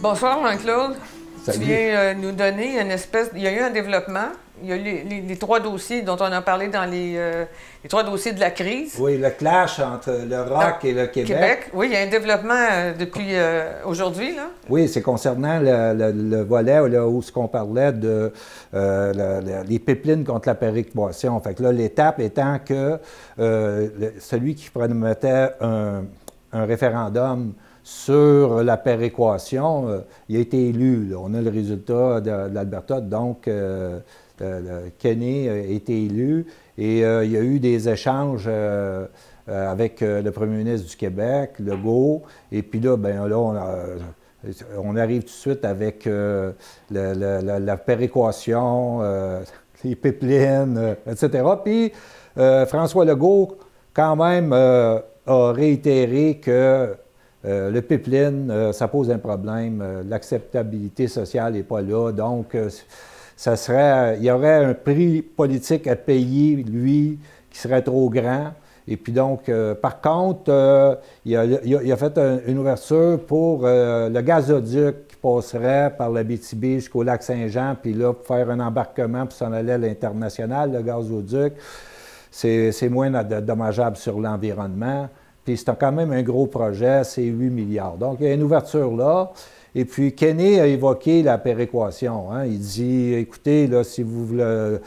Bonsoir, Jean-Claude. Salut. Tu viens nous donner une espèce... Il y a eu un développement. Il y a les trois dossiers dont on a parlé dans les trois dossiers de la crise. Oui, le clash entre le ROC et le Québec. Oui, il y a un développement depuis aujourd'hui, là. Oui, c'est concernant le volet là, où ce qu'on parlait de les pipelines contre la péréquation. Fait que là, l'étape étant que celui qui promettait un référendum sur la péréquation, il a été élu. Là. On a le résultat de l'Alberta, donc Kenney a été élu et il y a eu des échanges avec le premier ministre du Québec, Legault, et puis là, bien là, on arrive tout de suite avec la péréquation, les pipelines, etc. Puis François Legault, quand même, a réitéré que le pipeline, ça pose un problème. L'acceptabilité sociale n'est pas là. Donc, il y aurait un prix politique à payer, lui, qui serait trop grand. Et puis donc, par contre, il a fait une ouverture pour le gazoduc qui passerait par l'Abitibi jusqu'au lac Saint-Jean, puis là, pour faire un embarquement, puis s'en aller à l'international, le gazoduc. C'est moins dommageable sur l'environnement. Puis c'est quand même un gros projet, c'est 8 milliards. Donc, il y a une ouverture là. Et puis, Kenney a évoqué la péréquation. Hein. Il dit, écoutez, là, si vous ne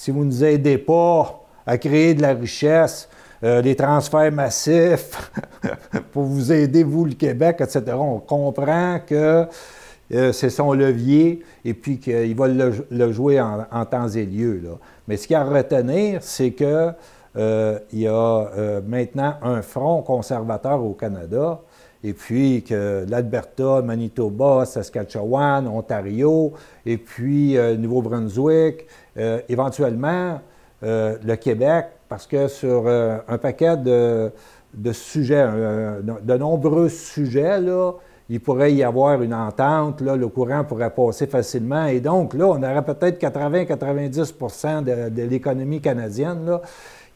nous aidez pas à créer de la richesse, des transferts massifs pour vous aider, vous, le Québec, etc., on comprend que c'est son levier et puis qu'il va le jouer en temps et lieu. Là. Mais ce qu'il y a à retenir, c'est que il y a maintenant un front conservateur au Canada, et puis que l'Alberta, Manitoba, Saskatchewan, Ontario, et puis Nouveau-Brunswick, éventuellement le Québec, parce que sur un paquet de sujets, de nombreux sujets, là, il pourrait y avoir une entente, là, le courant pourrait passer facilement, et donc là, on aurait peut-être 80-90% de l'économie canadienne, là,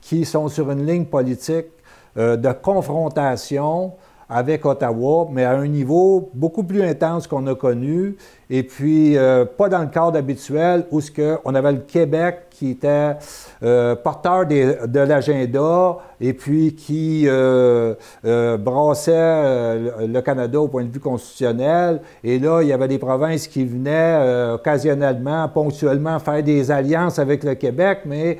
qui sont sur une ligne politique de confrontation avec Ottawa, mais à un niveau beaucoup plus intense qu'on a connu, et puis pas dans le cadre habituel où on avait le Québec qui était porteur de l'agenda et puis qui brassait le Canada au point de vue constitutionnel. Et là, il y avait des provinces qui venaient occasionnellement, ponctuellement faire des alliances avec le Québec, mais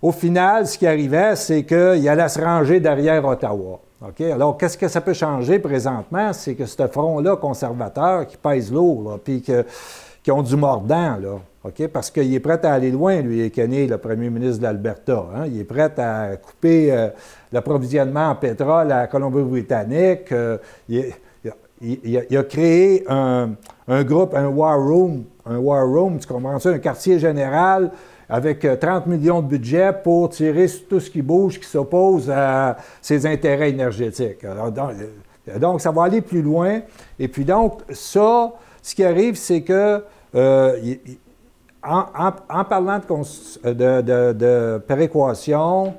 au final, ce qui arrivait, c'est qu'il allait se ranger derrière Ottawa. Okay? Alors, qu'est-ce que ça peut changer présentement? C'est que ce front-là conservateur qui pèse lourd, puis qui ont du mordant, là, okay? Parce qu'il est prêt à aller loin, lui, Kenney, le premier ministre de l'Alberta. Hein? Il est prêt à couper l'approvisionnement en pétrole à la Colombie-Britannique. Il a créé un groupe, un war room, tu comprends ça, un quartier général avec 30 millions de budget pour tirer sur tout ce qui bouge, qui s'oppose à ses intérêts énergétiques. Alors, donc, ça va aller plus loin. Et puis donc, ça, ce qui arrive, c'est que en parlant de péréquation,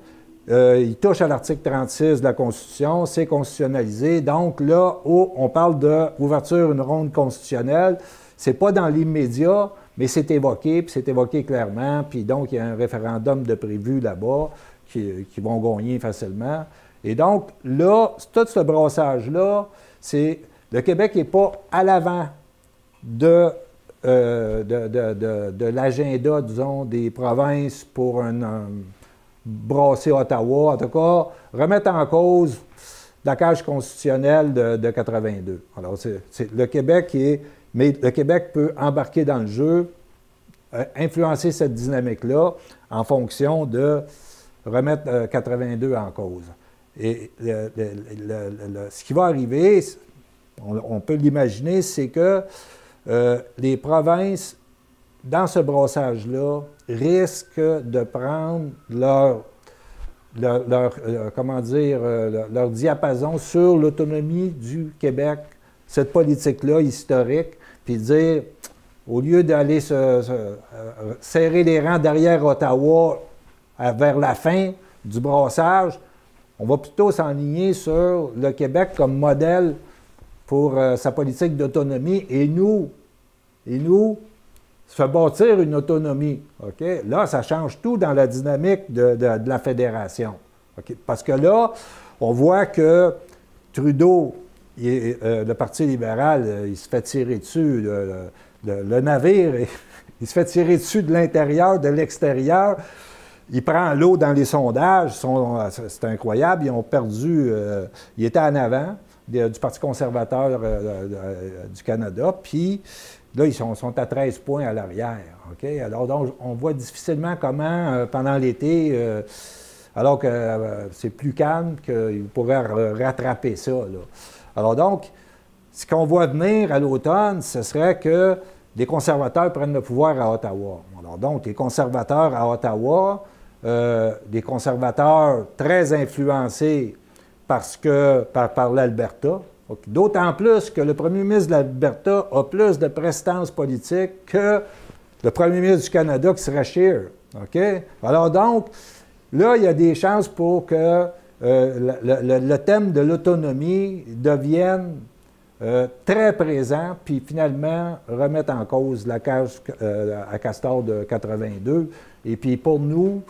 il touche à l'article 36 de la Constitution, c'est constitutionnalisé. Donc là, on parle d'ouverture d'une ronde constitutionnelle. C'est pas dans l'immédiat, mais c'est évoqué, puis c'est évoqué clairement. Puis donc, il y a un référendum de prévu là-bas qui vont gagner facilement. Et donc, là, tout ce brassage-là, le Québec n'est pas à l'avant de l'agenda, disons, des provinces pour brasser Ottawa. En tout cas, remettre en cause la cage constitutionnelle de 82. Alors, c'est le Québec mais le Québec peut embarquer dans le jeu, influencer cette dynamique-là en fonction de remettre 82 en cause. Et ce qui va arriver, on peut l'imaginer, c'est que les provinces, dans ce brassage-là, risquent de prendre leur diapason sur l'autonomie du Québec, cette politique-là historique, puis dire, au lieu d'aller serrer les rangs derrière Ottawa vers la fin du brassage, on va plutôt s'enligner sur le Québec comme modèle pour sa politique d'autonomie et nous, se fait bâtir une autonomie. Okay? Là, ça change tout dans la dynamique de la fédération. Okay? Parce que là, on voit que Trudeau, le Parti libéral, il se fait tirer dessus. Le navire, il se fait tirer dessus de l'intérieur, de l'extérieur. Il prend l'eau dans les sondages. C'est incroyable. Ils ont perdu. Ils étaient en avant du Parti conservateur du Canada. Puis là, ils sont à 13 points à l'arrière. Okay? Alors, donc, on voit difficilement comment, pendant l'été, alors que c'est plus calme, qu'ils pourraient rattraper ça. Là. Alors donc, ce qu'on voit venir à l'automne, ce serait que des conservateurs prennent le pouvoir à Ottawa. Alors donc, les conservateurs à Ottawa, des conservateurs très influencés par l'Alberta, d'autant plus que le premier ministre de l'Alberta a plus de prestance politique que le premier ministre du Canada, qui serait Scheer. Okay? Alors donc, là, il y a des chances pour que le thème de l'autonomie devienne très présent, puis finalement remettre en cause la cage à castor de 82. Et puis pour nous,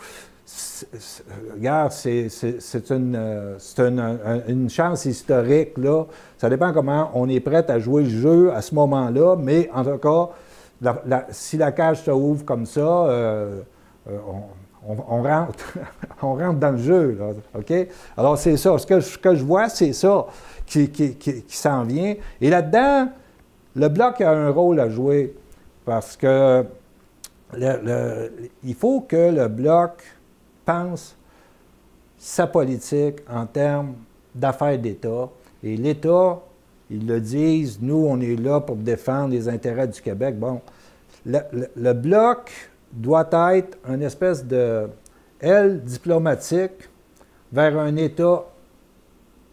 regarde, c'est une chance historique, là. Ça dépend comment on est prêt à jouer le jeu à ce moment-là, mais en tout cas, si la cage se ouvre comme ça, on rentre, on rentre dans le jeu, là, OK? Alors, c'est ça. Ce que je vois, c'est ça qui s'en vient. Et là-dedans, le Bloc a un rôle à jouer parce que il faut que le Bloc pense sa politique en termes d'affaires d'État. Et l'État, ils le disent, nous, on est là pour défendre les intérêts du Québec. Bon, le Bloc doit être une espèce de aile diplomatique vers un État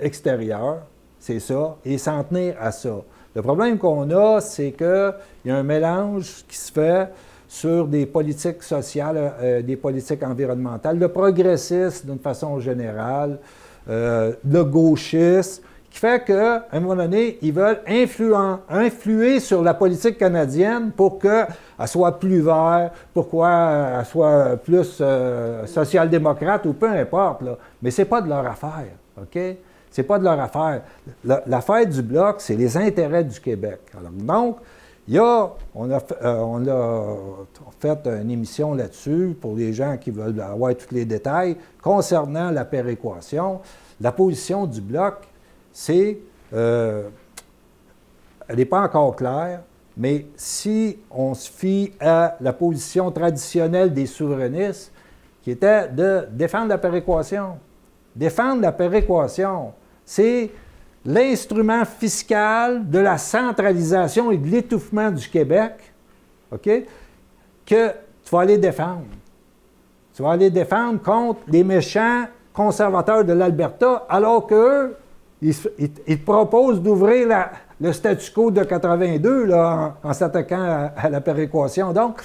extérieur, c'est ça, et s'en tenir à ça. Le problème qu'on a, c'est qu'il y a un mélange qui se fait sur des politiques sociales, des politiques environnementales, le progressisme d'une façon générale, le gauchisme, qui fait qu'à un moment donné, ils veulent influer sur la politique canadienne pour qu'elle soit plus verte, pour qu'elle soit plus social-démocrate ou peu importe. Là. Mais ce n'est pas de leur affaire, OK? C'est pas de leur affaire. L'affaire du Bloc, c'est les intérêts du Québec. Alors, donc, on a fait une émission là-dessus pour les gens qui veulent avoir tous les détails concernant la péréquation. La position du Bloc, elle n'est pas encore claire, mais si on se fie à la position traditionnelle des souverainistes, qui était de défendre la péréquation. Défendre la péréquation, c'est l'instrument fiscal de la centralisation et de l'étouffement du Québec, OK, que tu vas aller défendre. Tu vas aller défendre contre les méchants conservateurs de l'Alberta, alors qu'eux, ils te proposent d'ouvrir le statu quo de 82 là, en s'attaquant à la péréquation. Donc,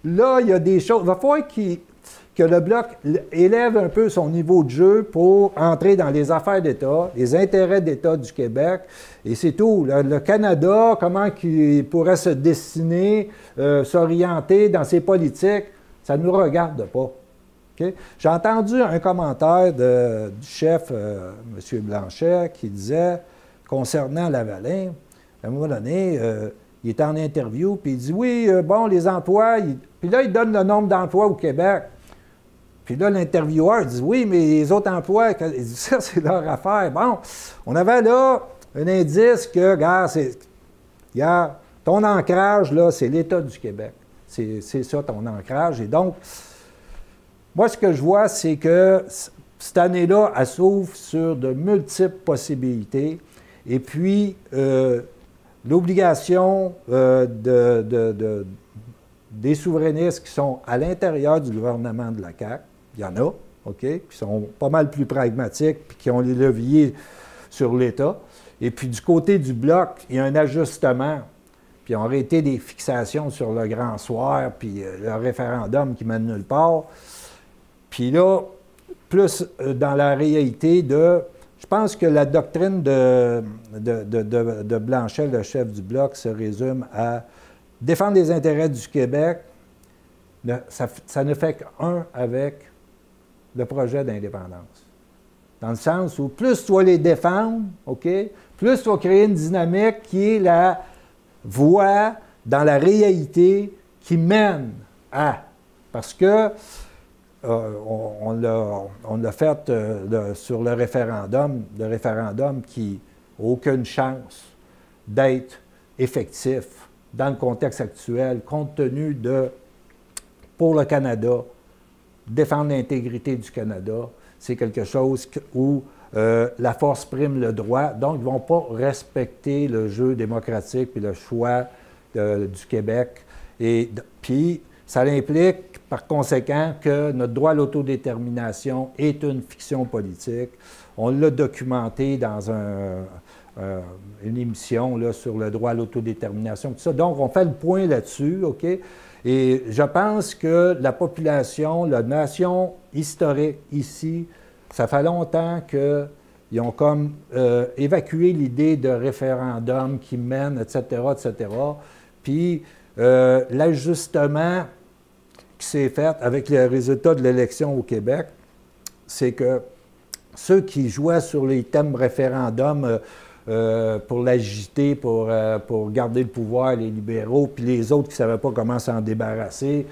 là, il y a des choses. Il va falloir que le Bloc élève un peu son niveau de jeu pour entrer dans les affaires d'État, les intérêts d'État du Québec, et c'est tout. Le Canada, comment il pourrait se destiner, s'orienter dans ses politiques, ça ne nous regarde pas. Okay? J'ai entendu un commentaire du chef, M. Blanchet, qui disait, concernant Lavalin, à un moment donné, il était en interview, puis il dit, oui, bon, les emplois, puis là, il donne le nombre d'emplois au Québec. Puis là, l'intervieweur dit, oui, mais les autres emplois, il dit, ça, c'est leur affaire. Bon, on avait là un indice que, regarde, ton ancrage, là, c'est l'État du Québec. C'est ça, ton ancrage. Et donc, moi, ce que je vois, c'est que cette année-là, elle s'ouvre sur de multiples possibilités. Et puis, l'obligation des souverainistes qui sont à l'intérieur du gouvernement de la CAQ, il y en a, OK, qui sont pas mal plus pragmatiques, puis qui ont les leviers sur l'État. Et puis, du côté du Bloc, il y a un ajustement. Puis, ils ont arrêté des fixations sur le Grand Soir, puis le référendum qui mène nulle part. Puis là, plus dans la réalité je je pense que la doctrine de Blanchet, le chef du Bloc, se résume à défendre les intérêts du Québec. Ça ne fait qu'un avec le projet d'indépendance. Dans le sens où plus tu vas les défendre, OK, plus tu vas créer une dynamique qui est la voie dans la réalité qui mène à. Parce que on l'a fait sur le référendum qui n'a aucune chance d'être effectif dans le contexte actuel, compte tenu de, pour le Canada, défendre l'intégrité du Canada, c'est quelque chose où la force prime le droit, donc ils ne vont pas respecter le jeu démocratique et le choix du Québec. Et puis, ça implique, par conséquent, que notre droit à l'autodétermination est une fiction politique. On l'a documenté dans une émission là, sur le droit à l'autodétermination, tout ça. Donc, on fait le point là-dessus, OK? Et je pense que la population, la nation historique ici, ça fait longtemps qu'ils ont comme évacué l'idée de référendum qui mène, etc., etc. Puis, l'ajustement qui s'est fait avec les résultats de l'élection au Québec, c'est que ceux qui jouaient sur les thèmes référendum pour l'agiter, pour garder le pouvoir, les libéraux, puis les autres qui ne savaient pas comment s'en débarrasser,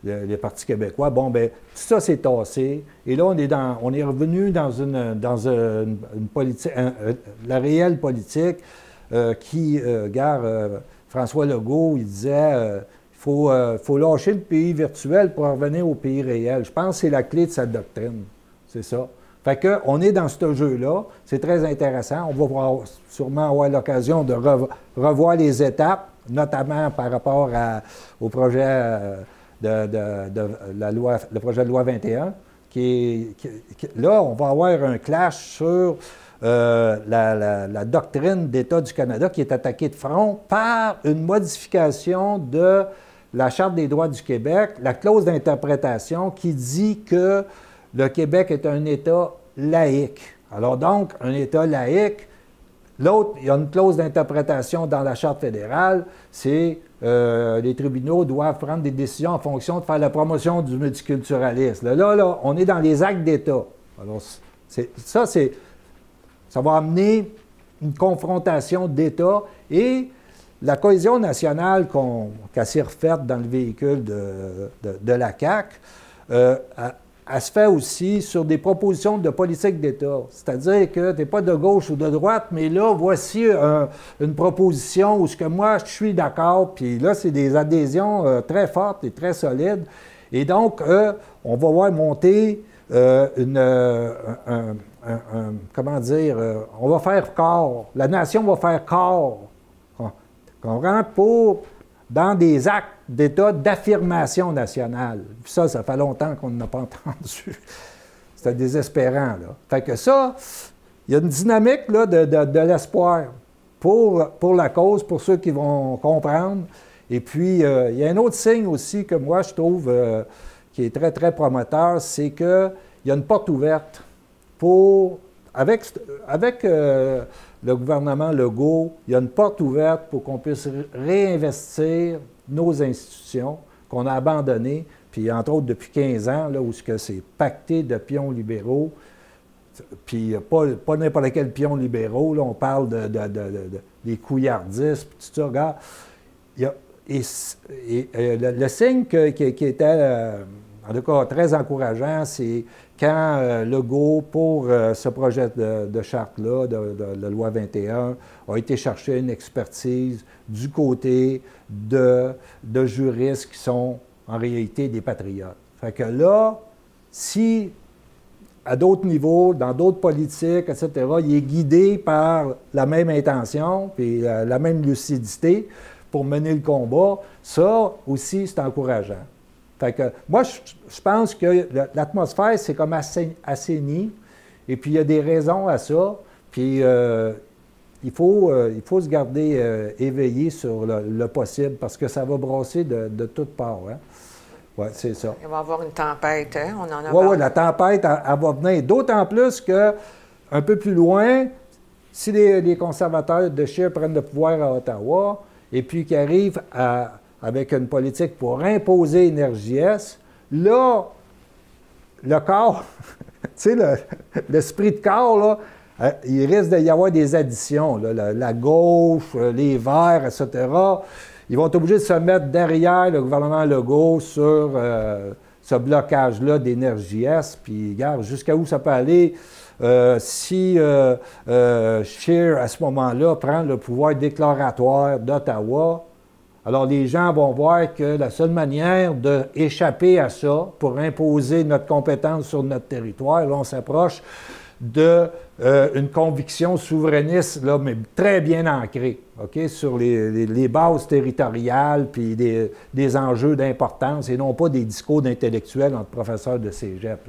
les partis québécois, bon, bien, tout ça s'est tassé. Et là, on est revenu dans une politique, la réelle politique qui, François Legault, il disait il faut lâcher le pays virtuel pour revenir au pays réel. Je pense que c'est la clé de sa doctrine. C'est ça. Fait qu'on est dans ce jeu-là. C'est très intéressant. On va sûrement avoir l'occasion de revoir les étapes, notamment par rapport au projet le projet de loi 21, là, on va avoir un clash sur la doctrine d'État du Canada qui est attaquée de front par une modification de la Charte des droits du Québec, la clause d'interprétation qui dit que le Québec est un État laïque. Alors donc, un État laïque, l'autre, il y a une clause d'interprétation dans la Charte fédérale, c'est les tribunaux doivent prendre des décisions en fonction de faire la promotion du multiculturalisme. Là, on est dans les actes d'État. Alors, ça va amener une confrontation d'État et la cohésion nationale qu'elle s'est refaite dans le véhicule de la CAQ, elle se fait aussi sur des propositions de politique d'État. C'est-à-dire que tu n'es pas de gauche ou de droite, mais là, voici une proposition où ce que moi, je suis d'accord, puis là, c'est des adhésions très fortes et très solides. Et donc, on va voir monter comment dire, on va faire corps, la nation va faire corps, dans des actes d'État d'affirmation nationale. Puis ça fait longtemps qu'on n'a pas entendu. C'était désespérant, là. Fait que ça, il y a une dynamique là, de l'espoir pour la cause, pour ceux qui vont comprendre. Et puis, il y a un autre signe aussi que moi, je trouve qui est très, très promoteur, c'est qu'il y a une porte ouverte avec le gouvernement Legault, il y a une porte ouverte pour qu'on puisse réinvestir nos institutions qu'on a abandonnées, puis entre autres depuis 15 ans, là, où c'est pacté de pions libéraux, puis pas n'importe quel pion libéraux, là, on parle des couillardistes, puis tout ça, regarde. Le signe qui était, en tout cas, très encourageant, c'est quand Legault, pour ce projet de charte-là, de loi 21, a été chercher une expertise du côté de juristes qui sont en réalité des patriotes. Fait que là, si à d'autres niveaux, dans d'autres politiques, etc., il est guidé par la même intention puis la même lucidité pour mener le combat, ça aussi, c'est encourageant. Fait que moi, je pense que l'atmosphère, c'est comme assainie, et puis il y a des raisons à ça, puis il faut se garder éveillé sur le possible, parce que ça va brasser de toutes parts. Hein? Oui, c'est ça. Il va y avoir une tempête, hein? On en a parlé. Oui, la tempête, elle va venir. D'autant plus que un peu plus loin, si les conservateurs de Scheer prennent le pouvoir à Ottawa, et puis qu'ils arrivent avec une politique pour imposer NRJS, là, le corps, tu sais, l'esprit de corps, là, il risque d'y avoir des additions. Là, la gauche, les Verts, etc. Ils vont être obligés de se mettre derrière le gouvernement Legault sur ce blocage-là d'NRJS. Puis, regarde, jusqu'à où ça peut aller si Scheer, à ce moment-là, prend le pouvoir déclaratoire d'Ottawa. Alors, les gens vont voir que la seule manière d'échapper à ça, pour imposer notre compétence sur notre territoire, là, on s'approche d'une conviction souverainiste, là, mais très bien ancrée, OK, sur les bases territoriales puis des enjeux d'importance et non pas des discours d'intellectuels entre professeurs de cégep.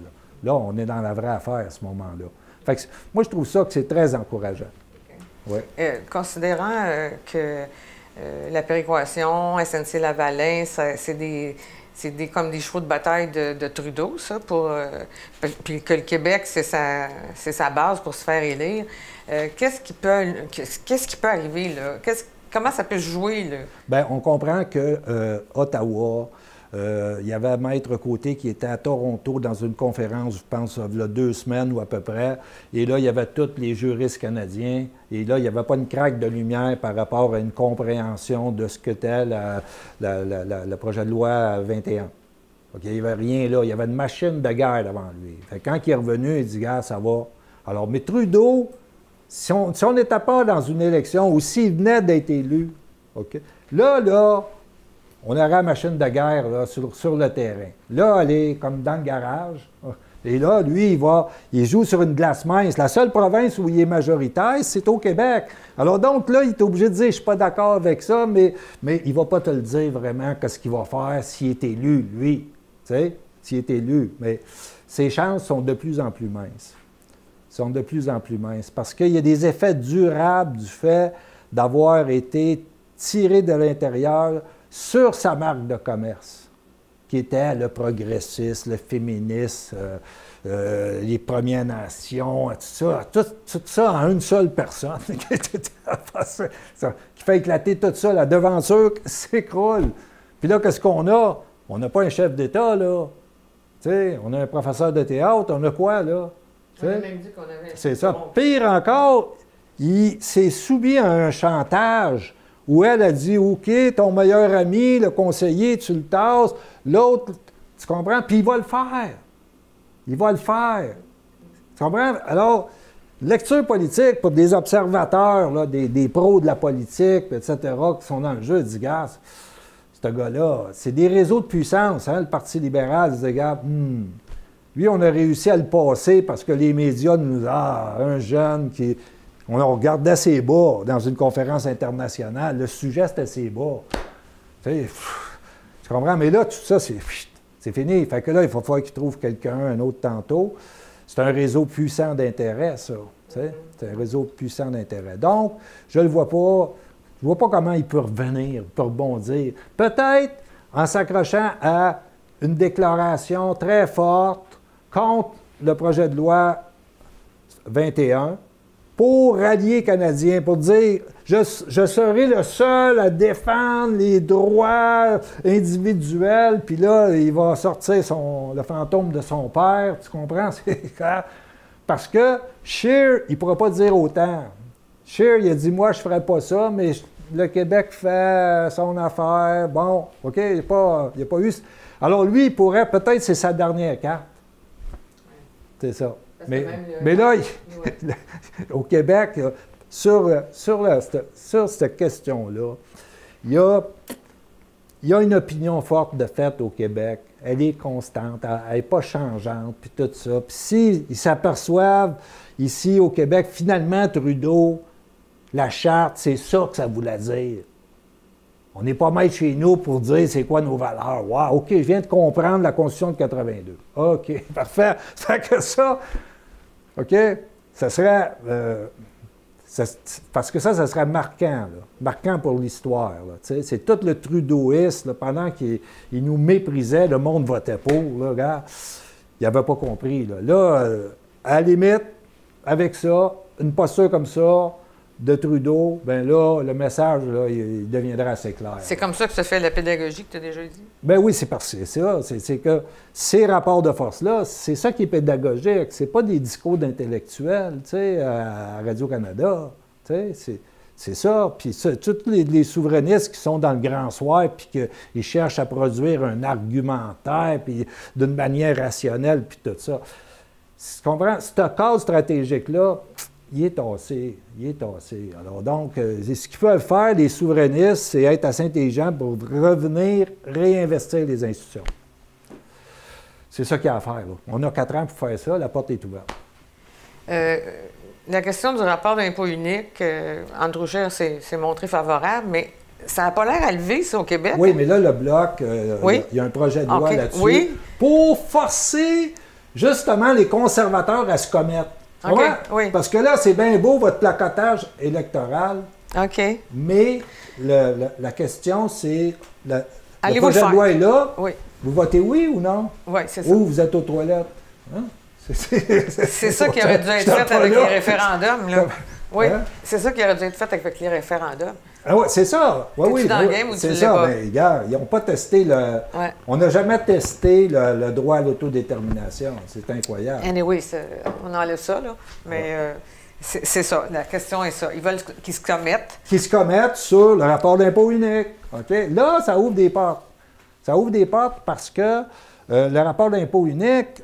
Là, on est dans la vraie affaire à ce moment-là. Fait que, moi, je trouve ça que c'est très encourageant. Okay. Ouais. Considérant que la péréquation, SNC-Lavalin, c'est comme des chevaux de bataille de Trudeau, ça, puis que le Québec, c'est sa base pour se faire élire. Qu'est-ce qui peut arriver, là? Comment ça peut jouer, là? Bien, on comprend que Ottawa, il y avait Maître Côté qui était à Toronto dans une conférence, je pense, il y a 2 semaines ou à peu près. Et là, il y avait tous les juristes canadiens. Et là, il n'y avait pas une craque de lumière par rapport à une compréhension de ce qu'était le projet de loi 21. Okay, il n'y avait rien là. Il y avait une machine de guerre devant lui. Fait que quand il est revenu, il dit « Gars, ça va. » Alors, mais Trudeau, si on n'était pas dans une élection ou s'il venait d'être élu, okay, là, on aurait la machine de guerre là, sur le terrain. Là, elle est comme dans le garage. Et là, lui, il joue sur une glace mince. La seule province où il est majoritaire, c'est au Québec. Alors donc, là, il est obligé de dire « Je ne suis pas d'accord avec ça », mais il ne va pas te le dire vraiment qu'est-ce qu'il va faire s'il est élu, lui. Tu sais, s'il est élu. Mais ses chances sont de plus en plus minces. Sont de plus en plus minces. Parce qu'il y a des effets durables du fait d'avoir été tiré de l'intérieur sur sa marque de commerce, qui était le progressisme, le féminisme, les Premières Nations, tout ça en une seule personne, qui fait éclater tout ça. La devanture s'écroule. Puis là, qu'est-ce qu'on a? On n'a pas un chef d'État, là. T'sais, on a un professeur de théâtre, on a quoi, là? On a même dit qu'on avait... C'est ça. Pire encore, il s'est soumis à un chantage où elle a dit « OK, ton meilleur ami, le conseiller, tu le tasses. L'autre, tu comprends? Puis il va le faire. Il va le faire. Tu comprends? Alors, lecture politique pour des observateurs, là, des pros de la politique, etc., qui sont dans le jeu, ils disent « Gars, ce gars-là, c'est des réseaux de puissance, hein, le Parti libéral. » Ils disent « Gars, lui, on a réussi à le passer parce que les médias nous disent « Ah, un jeune qui... » On regardait ses bas dans une conférence internationale. Le sujet, c'était ses bas. Tu comprends? Mais là, tout ça, c'est fini. Fait que là, il va falloir qu'il trouve quelqu'un, un autre tantôt. C'est un réseau puissant d'intérêt, ça. C'est un réseau puissant d'intérêt. Donc, je ne le vois pas. Je ne vois pas comment il peut revenir, peut rebondir. Peut-être en s'accrochant à une déclaration très forte contre le projet de loi 21, pour rallier Canadiens, pour dire je serai le seul à défendre les droits individuels, puis là, il va sortir le fantôme de son père, tu comprends? Parce que Scheer, il ne pourra pas dire autant. Scheer, il a dit, moi, je ne ferai pas ça, mais le Québec fait son affaire. Bon, OK, il n'y a pas eu... Alors lui, il pourrait, peut-être, c'est sa dernière carte. C'est ça. Mais là, au Québec, sur cette question-là, il y a une opinion forte de fait au Québec. Elle est constante, elle n'est pas changeante, puis tout ça. Puis s'ils s'aperçoivent ici au Québec, finalement, Trudeau, la charte, c'est ça que ça voulait dire. On n'est pas maître chez nous pour dire c'est quoi nos valeurs. Wow, OK, je viens de comprendre la Constitution de 82. OK, parfait. Ça fait que ça... OK? Ça serait... parce que ça serait marquant, là, marquant pour l'histoire. C'est tout le trudeauisme, là, pendant qu'il nous méprisait, le monde votait pour. Là, regarde, il n'avait pas compris. Là, à la limite, avec ça, une posture comme ça de Trudeau, bien là, le message, là, il deviendra assez clair. C'est comme ça que se fait la pédagogie que tu as déjà dit? Bien oui, c'est parce que c'est ça. C'est que ces rapports de force-là, c'est ça qui est pédagogique. C'est pas des discours d'intellectuels, tu sais, à Radio-Canada. Tu sais, c'est ça. Puis tous les souverainistes qui sont dans le grand soir puis qu'ils cherchent à produire un argumentaire puis d'une manière rationnelle puis tout ça. Tu comprends? Ce cadre stratégique-là, il est tassé. Il est tassé. Alors donc, ce qu'ils peuvent faire, les souverainistes, c'est être assez intelligents pour revenir réinvestir les institutions. C'est ça qu'il y a à faire, là. On a 4 ans pour faire ça, la porte est ouverte. La question du rapport d'impôt unique, Andrew Scheer s'est montré favorable, mais ça n'a pas l'air à lever, ça, au Québec. Oui, mais là, le Bloc, oui? il y a un projet de loi là-dessus oui? pour forcer, justement, les conservateurs à se commettre. Okay. Oui. Parce que là, c'est bien beau, votre placotage électoral, OK. mais la question, c'est... Le Allez-vous projet de loi est là. Oui. Vous votez oui ou non? Oui, c'est ça. Ou vous êtes aux toilettes. Hein? C'est ça qui aurait dû être fait avec les référendums. Là. Oui, hein? C'est ça qui aurait dû être fait avec les référendums. Ah oui, c'est ça. Oui, oui, dans le game ou c'est ça. Mais regarde, ils n'ont pas testé le... Ouais. On n'a jamais testé le droit à l'autodétermination. C'est incroyable. Anyway, on enlève ça, là. Mais c'est ça. La question est ça. Ils veulent qu'ils se commettent. Qu'ils se commettent sur le rapport d'impôt unique. OK? Là, ça ouvre des portes. Ça ouvre des portes parce que le rapport d'impôt unique,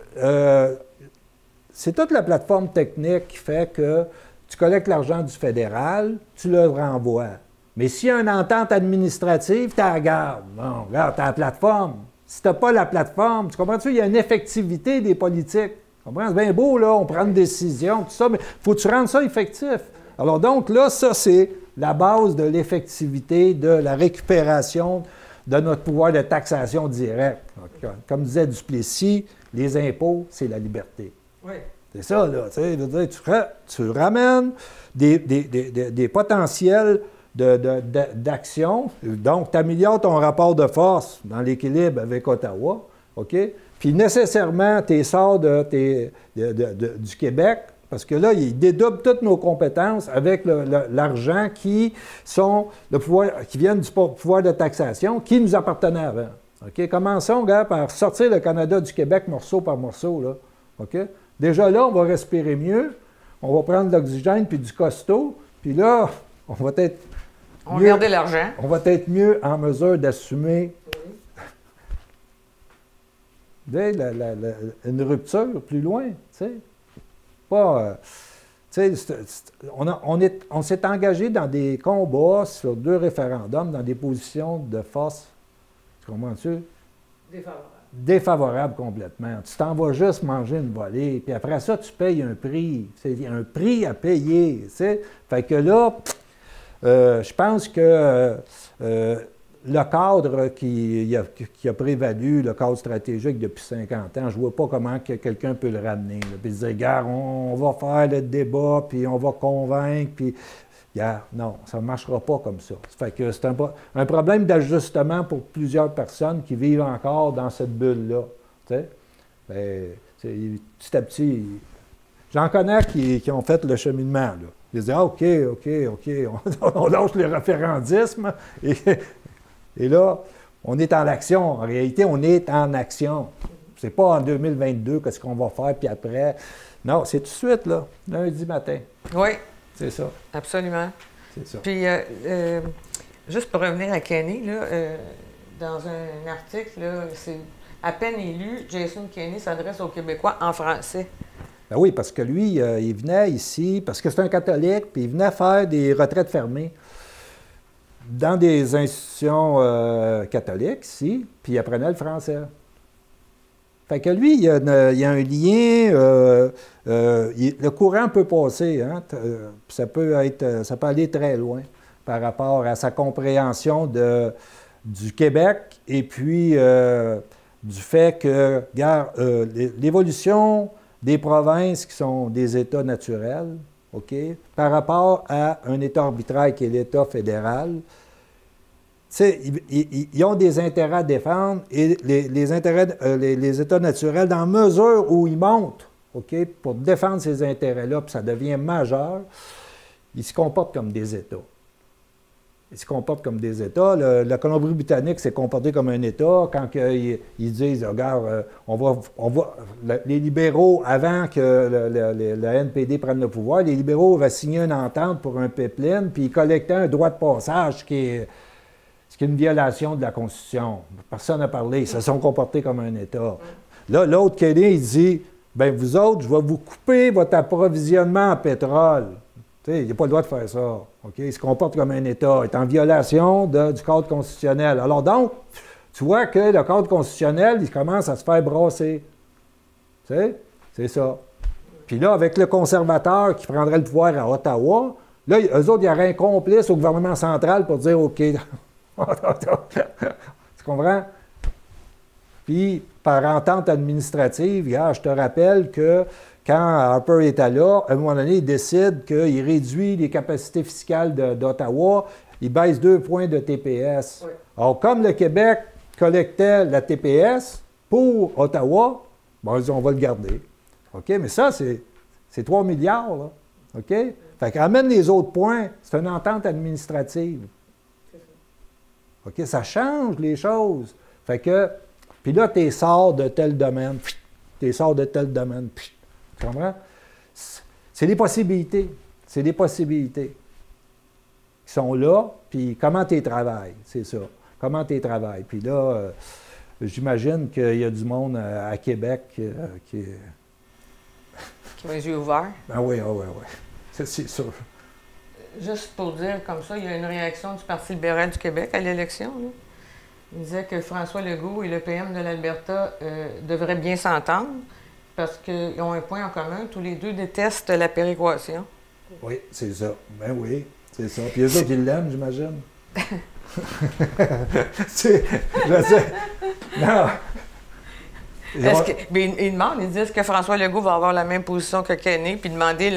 c'est toute la plateforme technique qui fait que tu collectes l'argent du fédéral, tu le renvoies. Mais s'il y a une entente administrative, tu la gardes. Bon, regarde, tu as la plateforme. Si tu n'as pas la plateforme, tu comprends-tu? Il y a une effectivité des politiques. Tu comprends? C'est bien beau, là, on prend une décision, tout ça, mais il faut que tu rendes ça effectif. Alors donc, là, ça, c'est la base de l'effectivité, de la récupération de notre pouvoir de taxation directe. Comme disait Duplessis, les impôts, c'est la liberté. Oui. C'est ça, là. Tu ramènes des potentiels d'action. Donc, tu améliores ton rapport de force dans l'équilibre avec Ottawa, OK? Puis, nécessairement, tu sors du Québec, parce que là, ils dédoublent toutes nos compétences avec l'argent qui viennent du pouvoir de taxation qui nous appartenait avant. OK? Commençons, gars, par sortir le Canada du Québec morceau par morceau, là. OK? Déjà là, on va respirer mieux, on va prendre de l'oxygène puis du costaud, puis là, on va être... On va garder l'argent. On va être mieux en mesure d'assumer une rupture plus loin, tu sais. Pas... tu sais, on s'est engagé dans des combats sur 2 référendums, dans des positions de force, comprends-tu? Défavorable complètement. Tu t'en vas juste manger une volée, puis après ça, tu payes un prix. C'est un prix à payer, tu sais. Fait que là, je pense que le cadre qui a prévalu, le cadre stratégique depuis 50 ans, je ne vois pas comment quelqu'un peut le ramener. Là, puis se dire, regarde, on va faire le débat, puis on va convaincre, puis... non, ça ne marchera pas comme ça. Ça fait que c'est un problème d'ajustement pour plusieurs personnes qui vivent encore dans cette bulle-là. Tu sais? Petit à petit, j'en connais qui ont fait le cheminement. Là. Ils disent, OK, on lâche le référendisme. Et là, on est en action. En réalité, on est en action. C'est pas en 2022 qu'est-ce qu'on va faire, puis après. Non, c'est tout de suite, là, lundi matin. Oui. C'est ça. Absolument. C'est ça. Puis, juste pour revenir à Kenney, là, dans un article, là, c'est à peine élu, Jason Kenney s'adresse aux Québécois en français. Ben oui, parce que lui, il venait ici, parce que c'est un catholique, puis il venait faire des retraites fermées dans des institutions catholiques ici, puis il apprenait le français. Fait que lui, il y a un lien, le courant peut passer, hein, ça peut aller très loin par rapport à sa compréhension du Québec et puis du fait que, regarde, l'évolution des provinces qui sont des États naturels, OK, par rapport à un État arbitraire qui est l'État fédéral, ils ont des intérêts à défendre et les États naturels, dans la mesure où ils montrent OK, pour défendre ces intérêts-là, puis ça devient majeur, ils se comportent comme des États. Ils se comportent comme des États. La Colombie-Britannique s'est comportée comme un État quand ils disent, regarde, les libéraux, avant que le NPD prenne le pouvoir, les libéraux avaient signé une entente pour un pipeline, puis ils collectaient un droit de passage ce qui est une violation de la Constitution. Personne n'a parlé. Ils se sont comportés comme un État. Là, l'autre Kennedy, il dit, bien, vous autres, je vais vous couper votre approvisionnement en pétrole. Il n'a pas le droit de faire ça. Okay? Il se comporte comme un État. Il est en violation du cadre constitutionnel. Alors donc, tu vois que le cadre constitutionnel, il commence à se faire brasser. Tu sais? C'est ça. Puis là, avec le conservateur qui prendrait le pouvoir à Ottawa, là, eux autres, il y aurait un complice au gouvernement central pour dire, OK, tu comprends? Puis, par entente administrative, je te rappelle que quand Harper était là, à un moment donné, il décide qu'il réduit les capacités fiscales d'Ottawa, il baisse 2 points de TPS. Oui. Alors, comme le Québec collectait la TPS pour Ottawa, bon, ils disent, on va le garder. OK? Mais ça, c'est 3 milliards, là. OK? Fait qu'amène les autres points, c'est une entente administrative. OK? Ça change les choses. Fait que, puis là, tu sors de tel domaine, tu sors de tel domaine, tu comprends? C'est des possibilités. C'est des possibilités qui sont là, puis comment tu les travailles, c'est ça. Comment tu les travailles. Puis là, j'imagine qu'il y a du monde à Québec qui ont les yeux ouverts. Ah oui, oui, oui, oui. C'est sûr. Juste pour dire comme ça, il y a une réaction du Parti libéral du Québec à l'élection. Il disait que François Legault et le PM de l'Alberta devraient bien s'entendre parce qu'ils ont un point en commun. Tous les deux détestent la péréquation. Oui, c'est ça. Ben oui, c'est ça. Puis eux autres, ils l'aiment, j'imagine. Je sais. Non. Ils demandent, ils disent que François Legault va avoir la même position que Kenney, puis demander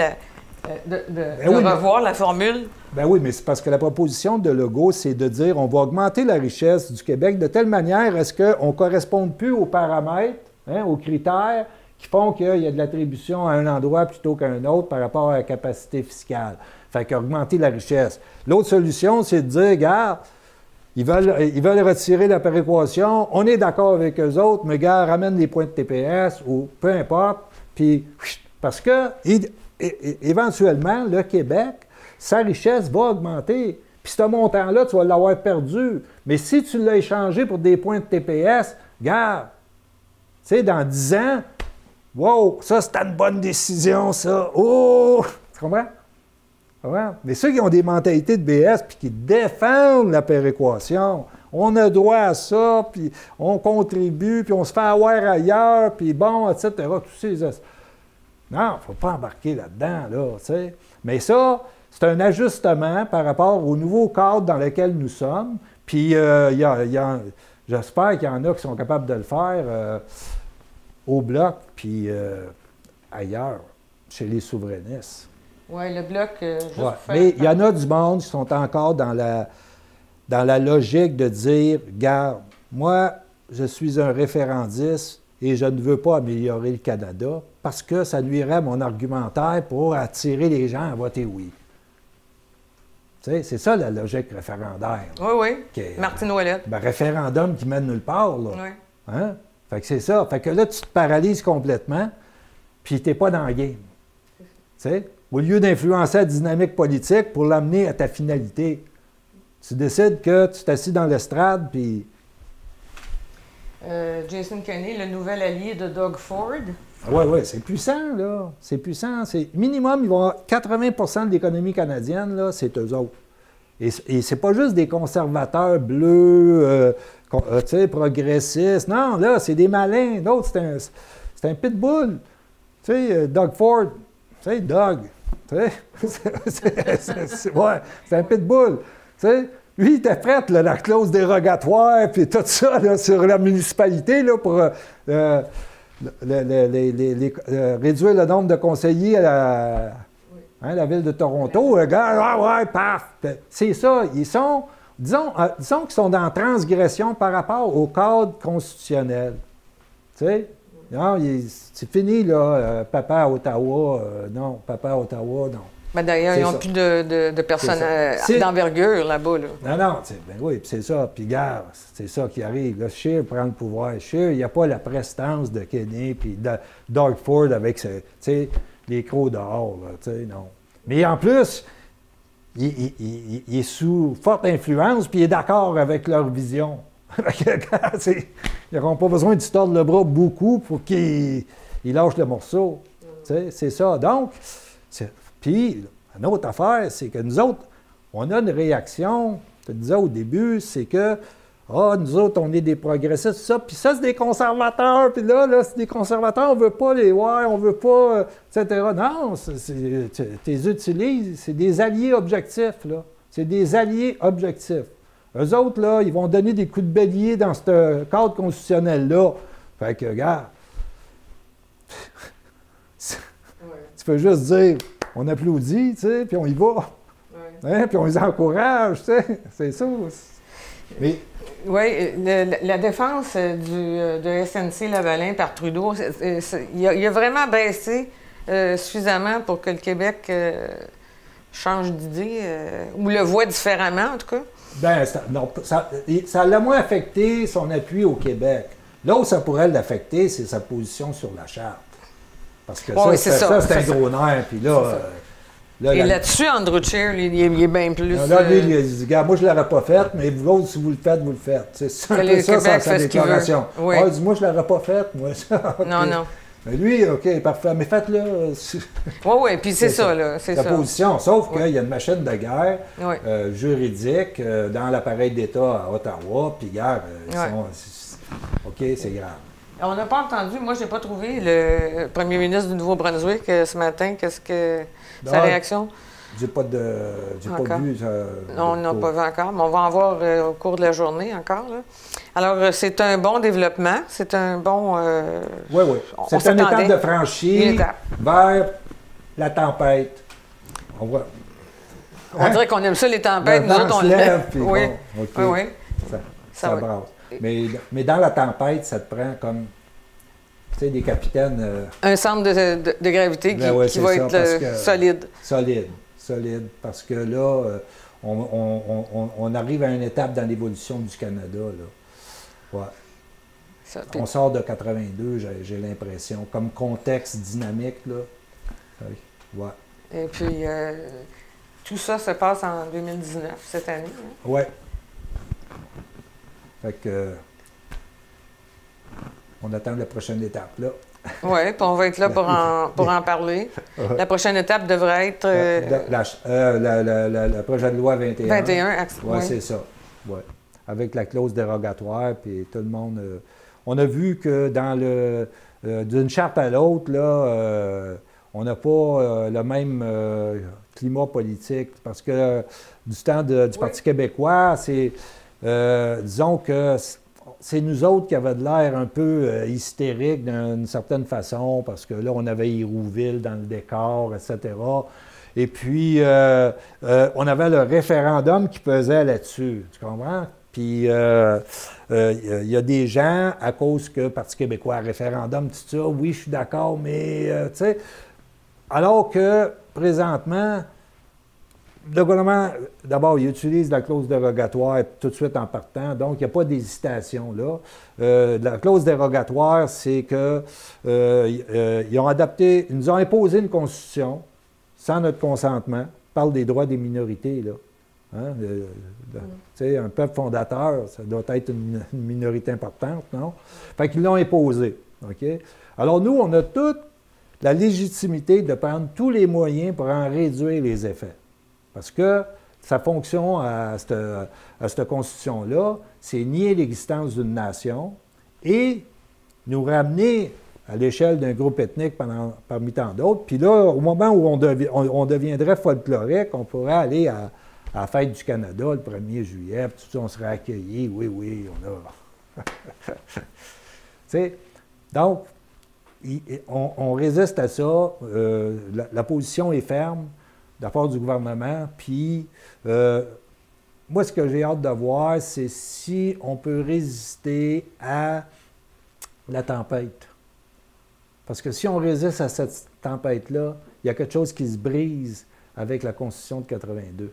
de revoir la formule. Ben oui, mais c'est parce que la proposition de Legault, c'est de dire on va augmenter la richesse du Québec de telle manière à ce qu'on ne corresponde plus aux paramètres, aux critères qui font qu'il y a de l'attribution à un endroit plutôt qu'à un autre par rapport à la capacité fiscale. Fait qu'augmenter la richesse. L'autre solution, c'est de dire, regarde, ils veulent retirer la péréquation, on est d'accord avec eux autres, mais gars, ramène les points de TPS ou peu importe, puis parce que éventuellement, le Québec, sa richesse va augmenter. Puis ce montant-là, tu vas l'avoir perdu. Mais si tu l'as échangé pour des points de TPS, regarde, tu sais, dans 10 ans, wow, ça, c'était une bonne décision, ça. Oh! Tu comprends? Mais ceux qui ont des mentalités de BS puis qui défendent la péréquation, on a droit à ça, puis on contribue, puis on se fait avoir ailleurs, puis bon, etc. Tous ces... Non, il ne faut pas embarquer là-dedans, là, tu sais. Mais ça, c'est un ajustement par rapport au nouveau cadre dans lequel nous sommes. Puis, j'espère qu'il y en a qui sont capables de le faire au Bloc, puis ailleurs, chez les souverainistes. Oui, le Bloc... Mais il y en a du monde qui sont encore dans la logique de dire, regarde, moi, je suis un référendiste et je ne veux pas améliorer le Canada parce que ça nuirait à mon argumentaire pour attirer les gens à voter oui. Tu sais, c'est ça la logique référendaire. Oui, oui. Martine Ouellette. Référendum qui mène nulle part, là. Oui. Hein? Fait que c'est ça. Fait que là, tu te paralyses complètement, puis tu n'es pas dans le game. Tu sais? Au lieu d'influencer la dynamique politique pour l'amener à ta finalité, tu décides que tu t'assis dans l'estrade, puis... Jason Kenney, le nouvel allié de Doug Ford. Oui, c'est puissant, là. C'est puissant. Minimum, ils vont avoir 80 de l'économie canadienne, là, c'est eux autres. Et c'est pas juste des conservateurs bleus, tu sais, progressistes. Non, là, c'est des malins. D'autres, c'est un pitbull. Tu sais, Doug Ford, tu sais, Doug, tu sais, ouais, c'est un pitbull. Tu sais, lui, il était prêt, là, la clause dérogatoire, puis tout ça, là, sur la municipalité, là, pour réduire le nombre de conseillers à la ville de Toronto. Le gars, ouais, paf! C'est ça. Ils sont, disons qu'ils sont dans transgression par rapport au cadre constitutionnel. Tu sais? Non, c'est fini, là, papa à Ottawa, non, papa à Ottawa, non. Ben d'ailleurs, ils n'ont plus de personnes d'envergure là-bas. Là. Non, non, ben oui, c'est ça. Puis, gars, c'est ça qui arrive. Là, Scheer prend le pouvoir. Scheer, il n'y a pas la prestance de Kenney, puis Doug Ford avec les crocs dehors, là, non. Mais en plus, il est sous forte influence, puis il est d'accord avec leur vision. Ils n'auront pas besoin de se tordre le bras beaucoup pour qu'ils lâchent le morceau. C'est ça. Donc, puis, une autre affaire, c'est que nous autres, on a une réaction, je te disais au début, c'est que, nous autres, on est des progressistes, ça, puis ça, c'est des conservateurs, puis là, c'est des conservateurs, on veut pas les voir, on veut pas, etc. Non, tu les utilises, c'est des alliés objectifs, là. C'est des alliés objectifs. Eux autres, là, ils vont donner des coups de bélier dans ce cadre constitutionnel-là. Fait que, regarde, tu peux juste dire, on applaudit, tu sais, puis on y va. Hein, puis on les encourage, tu sais. C'est ça. Mais... Oui, la défense de SNC-Lavalin par Trudeau, il a vraiment baissé suffisamment pour que le Québec change d'idée, ou le voit différemment, en tout cas. Bien, ça l'a moins affecté son appui au Québec. Là où ça pourrait l'affecter, c'est sa position sur la Charte. Parce que ça, c'est un gros nerf. Puis là, et là-dessus, Andrew Scheer, il est bien plus... Là, lui, il a dit, gars, moi, je ne l'aurais pas faite, mais vous autres, si vous le faites, vous le faites. C'est un peu ça, sa déclaration. Oui. Il dit, moi, je ne l'aurais pas faite, moi. Okay. Non, non. Mais lui, OK, parfait, mais faites-le. Oui, puis c'est ça, là. C'est sa ça. position, sauf qu'il y a une machine de guerre juridique dans l'appareil d'État à Ottawa, puis guerre, OK, c'est grave. On n'a pas entendu, moi, je n'ai pas trouvé le premier ministre du Nouveau-Brunswick ce matin. Qu'est-ce que sa réaction? J'ai pas vu. Non, on n'a pas vu encore, mais on va en voir au cours de la journée encore. Là. Alors, c'est un bon développement, c'est un bon... oui. C'est une étape de franchie vers la tempête. On voit. On dirait qu'on aime ça, les tempêtes. Nous autres, on lève. Oui. Bon, okay. Oui. Ça brasse. Mais dans la tempête, ça te prend comme... Tu sais, des capitaines... un centre de gravité qui va être solide, parce que là, on arrive à une étape dans l'évolution du Canada, là. Ouais. On sort de 82, j'ai l'impression, comme contexte dynamique, là. Ouais. Et puis, tout ça se passe en 2019, cette année. Hein? Oui. Fait que... on attend la prochaine étape, là. Oui, puis on va être là pour en parler. La prochaine étape devrait être... le projet de loi 21. 21, oui, c'est ça. Ouais. Avec la clause dérogatoire, puis tout le monde... on a vu que dans d'une charte à l'autre, là, on n'a pas le même climat politique, parce que du temps du Parti québécois, c'est... disons que... c'est nous autres qui avaient de l'air un peu hystériques d'une certaine façon, parce que là, on avait Hérouville dans le décor, etc. Et puis, on avait le référendum qui pesait là-dessus, tu comprends? Puis, il y a des gens, à cause que Parti québécois, référendum, tout ça, oui, je suis d'accord, mais, tu sais, alors que, présentement, le gouvernement, d'abord, il utilise la clause dérogatoire tout de suite en partant, donc il n'y a pas d'hésitation là. La clause dérogatoire, c'est que ils ont adapté, ils nous ont imposé une constitution sans notre consentement. Parle des droits des minorités, là. Hein? Tu sais, un peuple fondateur, ça doit être une minorité importante, non? Fait qu'ils l'ont imposé, OK? Alors nous, on a toute la légitimité de prendre tous les moyens pour en réduire les effets. Parce que sa fonction à cette constitution-là, c'est nier l'existence d'une nation et nous ramener à l'échelle d'un groupe ethnique parmi tant d'autres. Puis là, au moment où on deviendrait folklorique, on pourrait aller à la fête du Canada le 1er juillet, puis tout ça, on serait accueillis. Oui, on a... Tu sais, donc, on résiste à ça. La position est ferme de la part du gouvernement. Puis, moi, ce que j'ai hâte de voir, c'est si on peut résister à la tempête. Parce que si on résiste à cette tempête-là, il y a quelque chose qui se brise avec la Constitution de 82.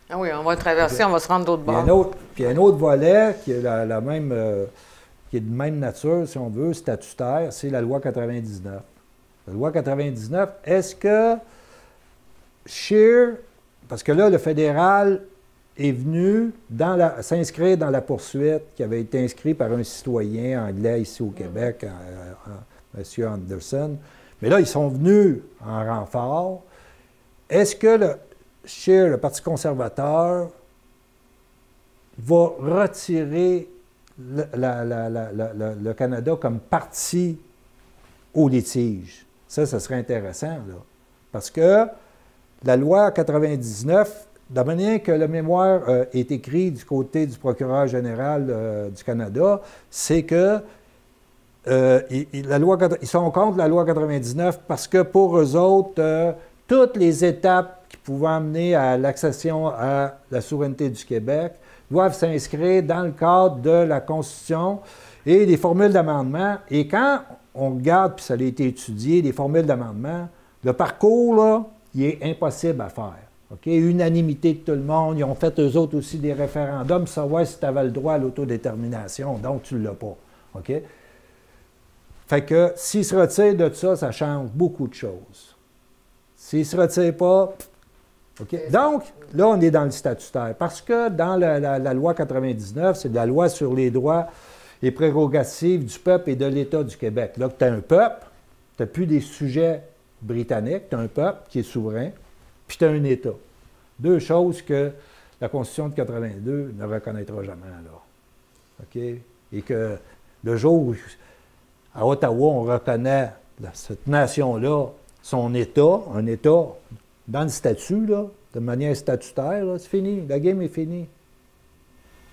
Ah oui, on va traverser, on va se rendre d'autre bord. Puis il y a un autre volet qui est la même, qui est de même nature, si on veut, statutaire, c'est la loi 99. La loi 99, est-ce que Scheer, parce que là, le fédéral est venu s'inscrire dans la poursuite qui avait été inscrite par un citoyen anglais ici au Québec, M. Anderson. Mais là, ils sont venus en renfort. Est-ce que Scheer, le Parti conservateur, va retirer le Canada comme parti au litige? Ça serait intéressant, là. Parce que la loi 99, de la manière que le mémoire est écrit du côté du procureur général du Canada, c'est que ils sont contre la loi 99 parce que pour eux autres, toutes les étapes qui pouvaient amener à l'accession à la souveraineté du Québec doivent s'inscrire dans le cadre de la Constitution et des formules d'amendement. Et quand on regarde, puis ça a été étudié, les formules d'amendement, le parcours, là, il est impossible à faire. Okay? Unanimité de tout le monde. Ils ont fait, eux autres aussi, des référendums pour savoir si tu avais le droit à l'autodétermination. Donc, tu ne l'as pas. OK? Fait que s'ils se retirent de ça, ça change beaucoup de choses. S'ils ne se retirent pas... OK? Donc, là, on est dans le statutaire. Parce que dans la loi 99, c'est la loi sur les droits et prérogatives du peuple et de l'État du Québec. Là, tu as un peuple, tu n'as plus des sujets britanniques, tu as un peuple qui est souverain, puis tu as un État. Deux choses que la Constitution de 82 ne reconnaîtra jamais, là. OK? Et que le jour où, à Ottawa, on reconnaît cette nation-là, son État, un État dans le statut, là, de manière statutaire, c'est fini. La game est finie.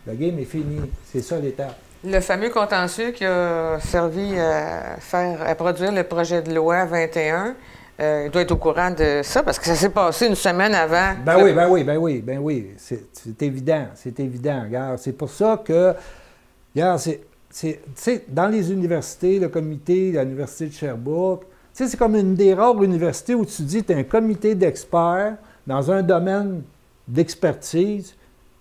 La game est finie. C'est ça l'étape. Le fameux contentieux qui a servi à produire le projet de loi 21, il doit être au courant de ça, parce que ça s'est passé une semaine avant. Ben oui. C'est évident, Regarde, c'est pour ça que, regarde, tu sais, dans les universités, le comité de l'Université de Sherbrooke, tu sais, c'est comme une des rares universités où tu dis, tu as un comité d'experts dans un domaine d'expertise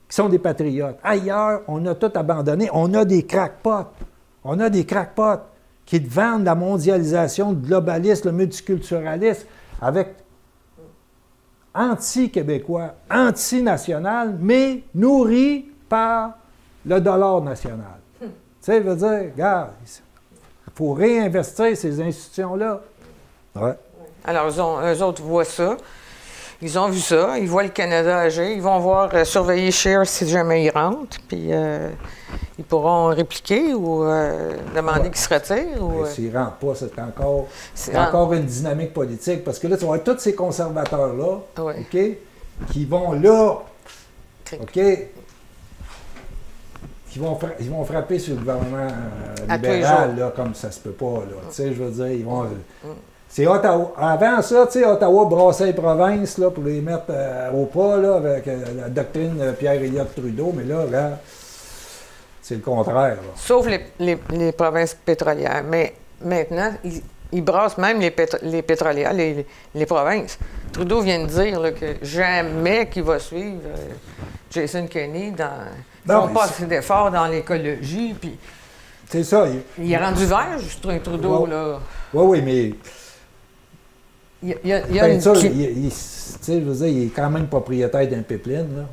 qui sont des patriotes. Ailleurs, on a tout abandonné. On a des crackpots. Qui vendent la mondialisation, le globalisme, le multiculturalisme, avec anti-québécois, anti-national, mais nourris par le dollar national. Tu sais, je veux dire, regarde, il faut réinvestir ces institutions-là. Ouais. Alors, eux autres voient ça. Ils ont vu ça. Ils voient le Canada agir. Ils vont voir surveiller Scheer si jamais il rentre. Puis, ils pourront répliquer ou demander qu'il se retire. Ou, s'il ne rentre pas, c'est encore une dynamique politique. Parce que là, tu vas avoir tous ces conservateurs-là, OK, qui vont là, OK, ils vont frapper sur le gouvernement libéral, là, comme ça se peut pas, là. Tu sais, je veux dire, ils vont... C'est Ottawa. Avant ça, tu sais, Ottawa brassait les provinces là, pour les mettre au pas là, avec la doctrine Pierre-Éliott Trudeau, mais là, regarde, c'est le contraire. Là. Sauf les provinces pétrolières. Mais maintenant, ils brassent même les pétrolières, les provinces. Trudeau vient de dire là, que jamais qu'il va suivre Jason Kenney ils font pas assez d'efforts dans l'écologie. Puis c'est ça. Il est rendu vert, Justin Trudeau. Là. Oui, mais... Il y a une... ça, tu sais, je veux dire, il est quand même propriétaire d'un pipeline, là.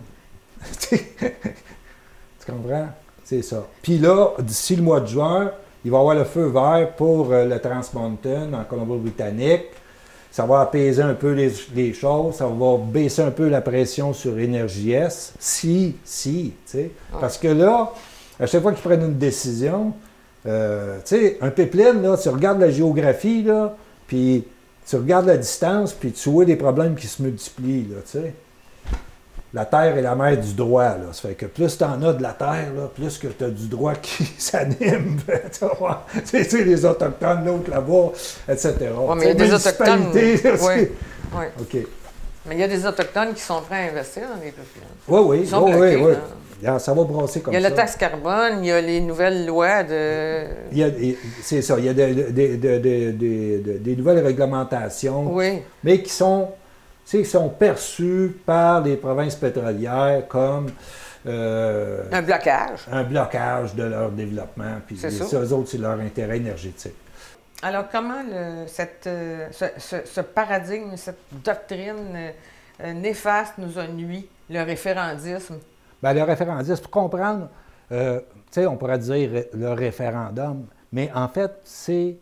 Tu comprends? C'est ça. Puis là, d'ici le mois de juin, il va y avoir le feu vert pour le Trans Mountain en Colombie-Britannique. Ça va apaiser un peu les choses, ça va baisser un peu la pression sur EnergyS. Si, tu sais. Parce que là, à chaque fois qu'ils prennent une décision, tu sais, un pipeline, là, tu regardes la géographie, là, puis... Tu regardes la distance, puis tu vois les problèmes qui se multiplient, là, tu sais. La terre est la mère du droit, là. Ça fait que plus tu en as de la terre, là, plus que tu as du droit qui s'anime. Tu sais, les Autochtones, l'autre là-bas, etc. Oui, mais il y a des Autochtones... Oui. OK. Mais il y a des Autochtones qui sont prêts à investir dans des pipelines. Oui. Ils sont bloqués, oui. ça va brasser comme ça. Il y a la taxe carbone, il y a les nouvelles lois de... C'est ça, il y a des nouvelles réglementations, oui. mais qui sont perçues par les provinces pétrolières comme... un blocage. Un blocage de leur développement, puis eux autres, c'est leur intérêt énergétique. Alors, comment ce paradigme, cette doctrine néfaste nous a nui, le référendisme? Bien, le référendisme, pour comprendre, tu sais, on pourrait dire le référendum, mais en fait, c'est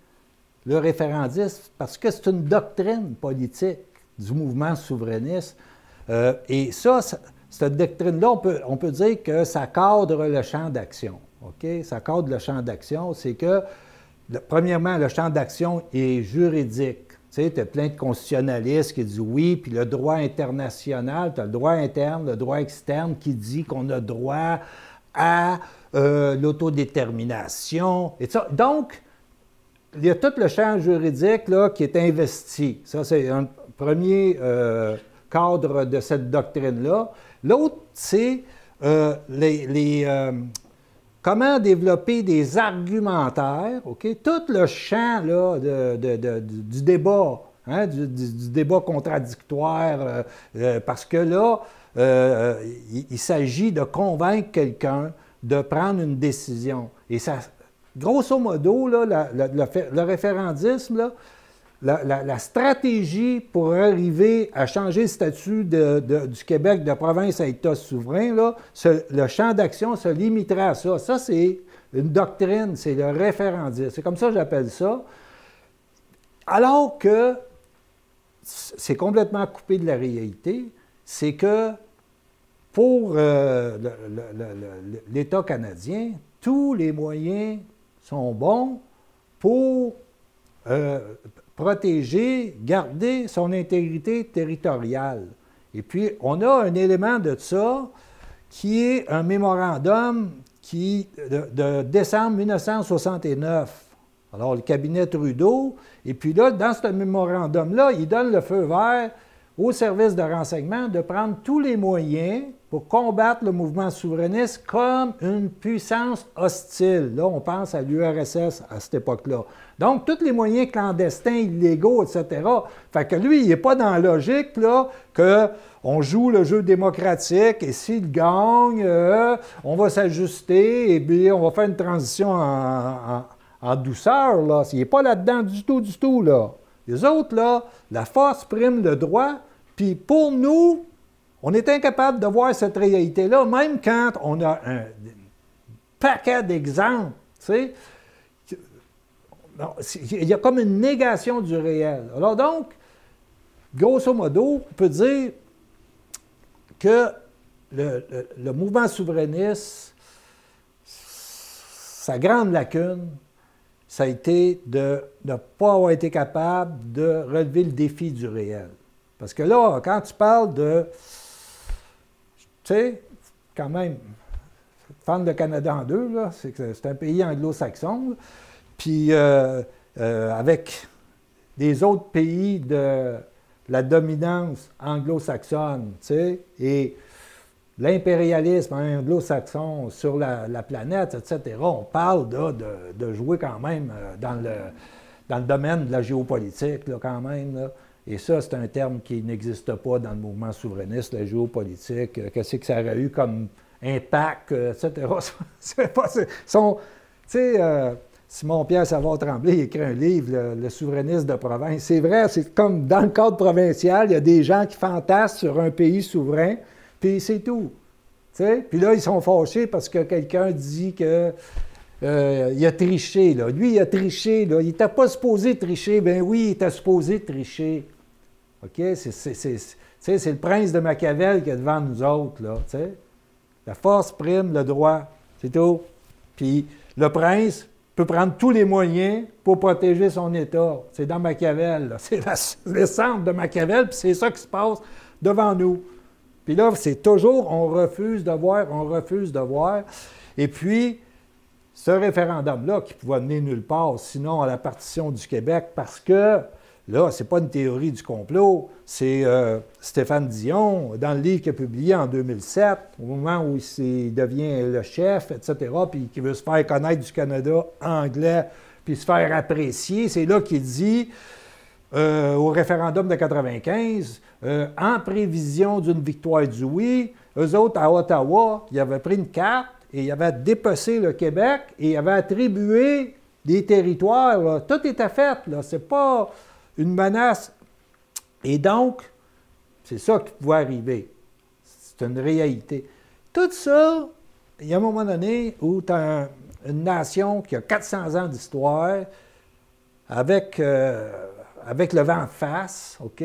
le référendisme parce que c'est une doctrine politique du mouvement souverainiste. Et cette doctrine-là, on peut dire que ça cadre le champ d'action. OK? Ça cadre le champ d'action, c'est que, premièrement, le champ d'action est juridique. Tu sais, tu as plein de constitutionnalistes qui disent oui, puis le droit international, tu as le droit interne, le droit externe qui dit qu'on a droit à l'autodétermination. Et ça. Donc, il y a tout le champ juridique là, qui est investi. Ça, c'est un premier cadre de cette doctrine-là. L'autre, c'est comment développer des argumentaires, OK? Tout le champ là, du débat, hein, du débat contradictoire, parce que là, il s'agit de convaincre quelqu'un de prendre une décision. Et ça, grosso modo, là, le référendisme, là, la stratégie pour arriver à changer le statut du Québec de province à État souverain, là, le champ d'action se limiterait à ça. Ça, c'est une doctrine, c'est le référendisme. C'est comme ça que j'appelle ça. Alors que c'est complètement coupé de la réalité, c'est que pour l'État canadien, tous les moyens sont bons pour protéger, garder son intégrité territoriale. Et puis, on a un élément de ça qui est un mémorandum de décembre 1969. Alors, le cabinet Trudeau, et puis là, dans ce mémorandum-là, il donne le feu vert au service de renseignement de prendre tous les moyens pour combattre le mouvement souverainiste comme une puissance hostile. Là, on pense à l'URSS à cette époque-là. Donc, tous les moyens clandestins, illégaux, etc. Fait que lui, il n'est pas dans la logique là, qu'on joue le jeu démocratique et s'il gagne, on va s'ajuster et bien on va faire une transition en douceur. Là. Il n'est pas là-dedans du tout, là. Les autres, là, la force prime le droit, puis pour nous, on est incapable de voir cette réalité-là, même quand on a un paquet d'exemples, tu sais. Il y a comme une négation du réel. Alors donc, grosso modo, on peut dire que le mouvement souverainiste, sa grande lacune, ça a été de ne pas avoir été capable de relever le défi du réel. Parce que là, quand tu parles de, tu sais, quand même, fendre le Canada en deux, là, c'est un pays anglo-saxon, là, puis avec des autres pays de la dominance anglo-saxonne, tu sais, et l'impérialisme anglo-saxon sur la planète, etc., on parle de jouer quand même dans le domaine de la géopolitique, là, quand même. Là. Et ça, c'est un terme qui n'existe pas dans le mouvement souverainiste, la géopolitique. Qu'est-ce que ça aurait eu comme impact, etc. Tu sais, Simon-Pierre Savard-Tremblay écrit un livre, le souverainiste de province. C'est vrai, c'est comme dans le cadre provincial, il y a des gens qui fantasment sur un pays souverain, puis c'est tout. T'sais? Puis là, ils sont fâchés parce que quelqu'un dit qu'il a triché. Là. Lui, il a triché. Là. Il n'était pas supposé tricher. Ben oui, il était supposé tricher. OK? C'est le prince de Machiavel qui est devant nous autres. Là, t'sais? La force prime le droit. C'est tout. Puis le prince peut prendre tous les moyens pour protéger son État. C'est dans Machiavel. Là. C'est le centre de Machiavel, puis c'est ça qui se passe devant nous. Puis là, c'est toujours, on refuse de voir. Et puis, ce référendum-là, qui pouvait mener nulle part, sinon à la partition du Québec, parce que Là, ce n'est pas une théorie du complot, c'est Stéphane Dion, dans le livre qu'il a publié en 2007, au moment où il devient le chef, etc., puis qui veut se faire connaître du Canada anglais, puis se faire apprécier. C'est là qu'il dit, au référendum de 95, en prévision d'une victoire du oui, eux autres, à Ottawa, ils avaient pris une carte et ils avaient dépecé le Québec et ils avaient attribué des territoires. Là. Tout était fait. Ce n'est pas une menace. Et donc, c'est ça qui pouvait arriver. C'est une réalité. Tout ça, il y a un moment donné où tu as une nation qui a 400 ans d'histoire, avec le vent en face, OK?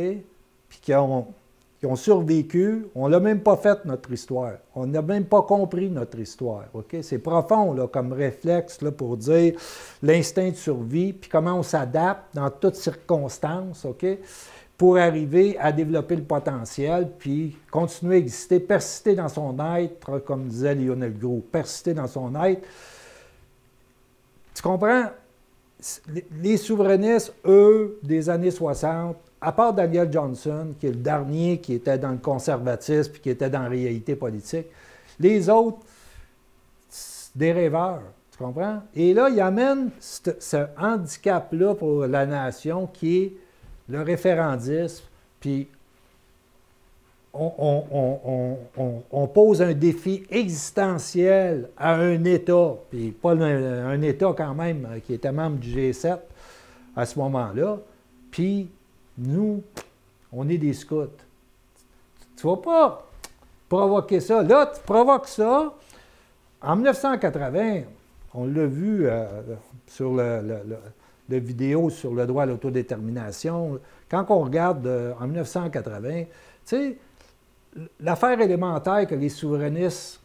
Puis qui ont survécu. On n'a même pas fait notre histoire. On n'a même pas compris notre histoire, OK? C'est profond, là, comme réflexe, là, pour dire l'instinct de survie, puis comment on s'adapte dans toutes circonstances, OK? Pour arriver à développer le potentiel, puis continuer à exister, persister dans son être, comme disait Lionel Groulx, persister dans son être. Tu comprends? Les souverainistes, eux, des années 60, à part Daniel Johnson, qui est le dernier qui était dans le conservatisme et qui était dans la réalité politique, les autres, des rêveurs, tu comprends? Et là, ils amènent ce handicap-là pour la nation qui est le référendisme, puis on pose un défi existentiel à un État, puis pas un État quand même qui était membre du G7 à ce moment-là, puis nous, on est des scouts. Tu ne vas pas provoquer ça. Là, tu provoques ça. En 1980, on l'a vu sur la vidéo sur le droit à l'autodétermination. Quand on regarde en 1980, tu sais, l'affaire élémentaire que les souverainistes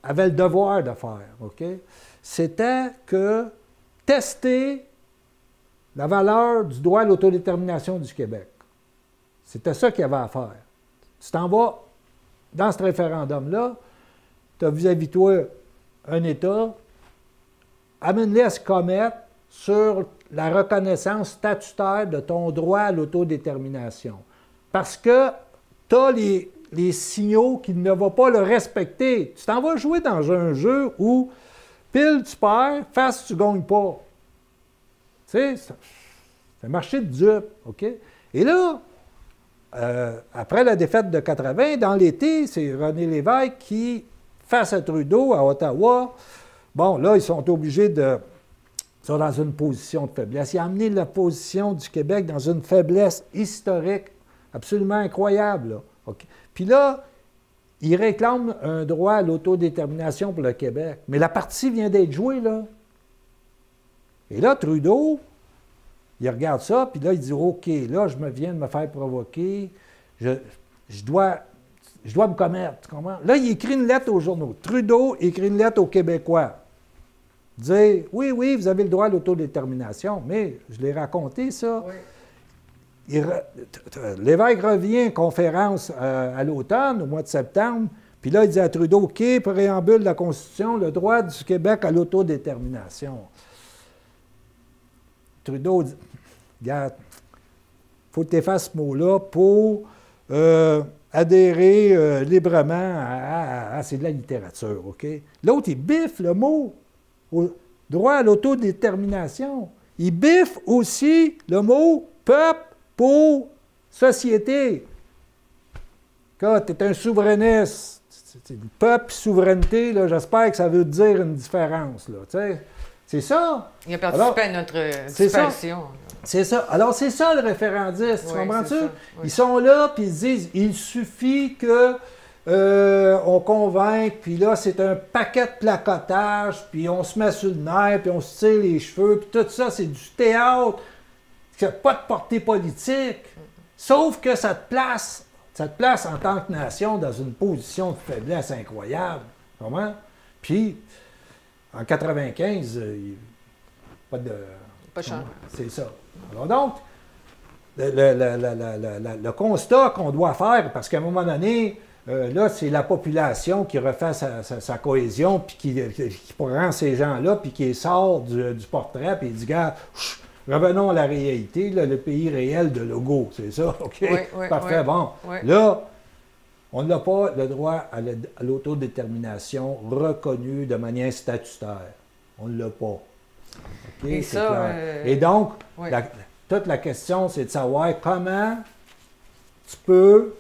avaient le devoir de faire, OK? C'était que tester la valeur du droit à l'autodétermination du Québec. C'était ça qu'il y avait à faire. Tu t'en vas dans ce référendum-là, tu as vis-à-vis toi un État, amène-les à se commettre sur la reconnaissance statutaire de ton droit à l'autodétermination. Parce que tu as les signaux qu'il ne va pas le respecter. Tu t'en vas jouer dans un jeu où pile tu perds, face tu ne gagnes pas. Tu sais, c'est un marché de dupes, OK? Et là, après la défaite de 80, dans l'été, c'est René Lévesque qui, face à Trudeau, à Ottawa, bon, là, ils sont obligés de... Ils sont dans une position de faiblesse. Il a amené la position du Québec dans une faiblesse historique absolument incroyable, là. OK? Puis là, il réclame un droit à l'autodétermination pour le Québec. Mais la partie vient d'être jouée, là. Et là, Trudeau, il regarde ça, puis là, il dit, OK, là, je me viens de me faire provoquer, je dois me commettre, tu comprends? Là, il écrit une lettre aux journaux. Trudeau écrit une lettre aux Québécois. Dire, oui, oui, vous avez le droit à l'autodétermination, mais je l'ai raconté, ça. Oui. Lévesque revient à conférence à l'automne, au mois de septembre, puis là, il dit à Trudeau, OK, préambule de la Constitution, le droit du Québec à l'autodétermination. Trudeau dit, regarde, il faut que tu effaces ce mot-là pour adhérer librement à c'est de la littérature, OK? L'autre, il biffe le mot droit à l'autodétermination. Il biffe aussi le mot peuple pour société. Quand tu es un souverainiste, peuple, souveraineté, j'espère que ça veut dire une différence, là, tu sais. C'est ça. Il a participé à notre disparition. C'est ça. Alors, c'est ça le référendiste. Tu comprends-tu? Oui. Ils sont là, puis ils disent, il suffit que on convainque, puis là, c'est un paquet de placotage, puis on se met sur le nerf, puis on se tire les cheveux, puis tout ça, c'est du théâtre. Ça n'a pas de portée politique. Sauf que ça te place en tant que nation dans une position de faiblesse incroyable. Comment? Puis, en 95, pas de... Pas cher. C'est ça. Alors donc, le constat qu'on doit faire, parce qu'à un moment donné, là, c'est la population qui refait sa cohésion, puis qui prend ces gens-là, puis qui sort du portrait, puis il dit, gars, revenons à la réalité, là, le pays réel de Legault, c'est ça, OK? Oui, parfait, oui, bon. oui. Là, on n'a pas le droit à l'autodétermination reconnu de manière statutaire. On ne l'a pas. OK? Et ça, clair. Et donc, oui. toute la question, c'est de savoir comment tu peux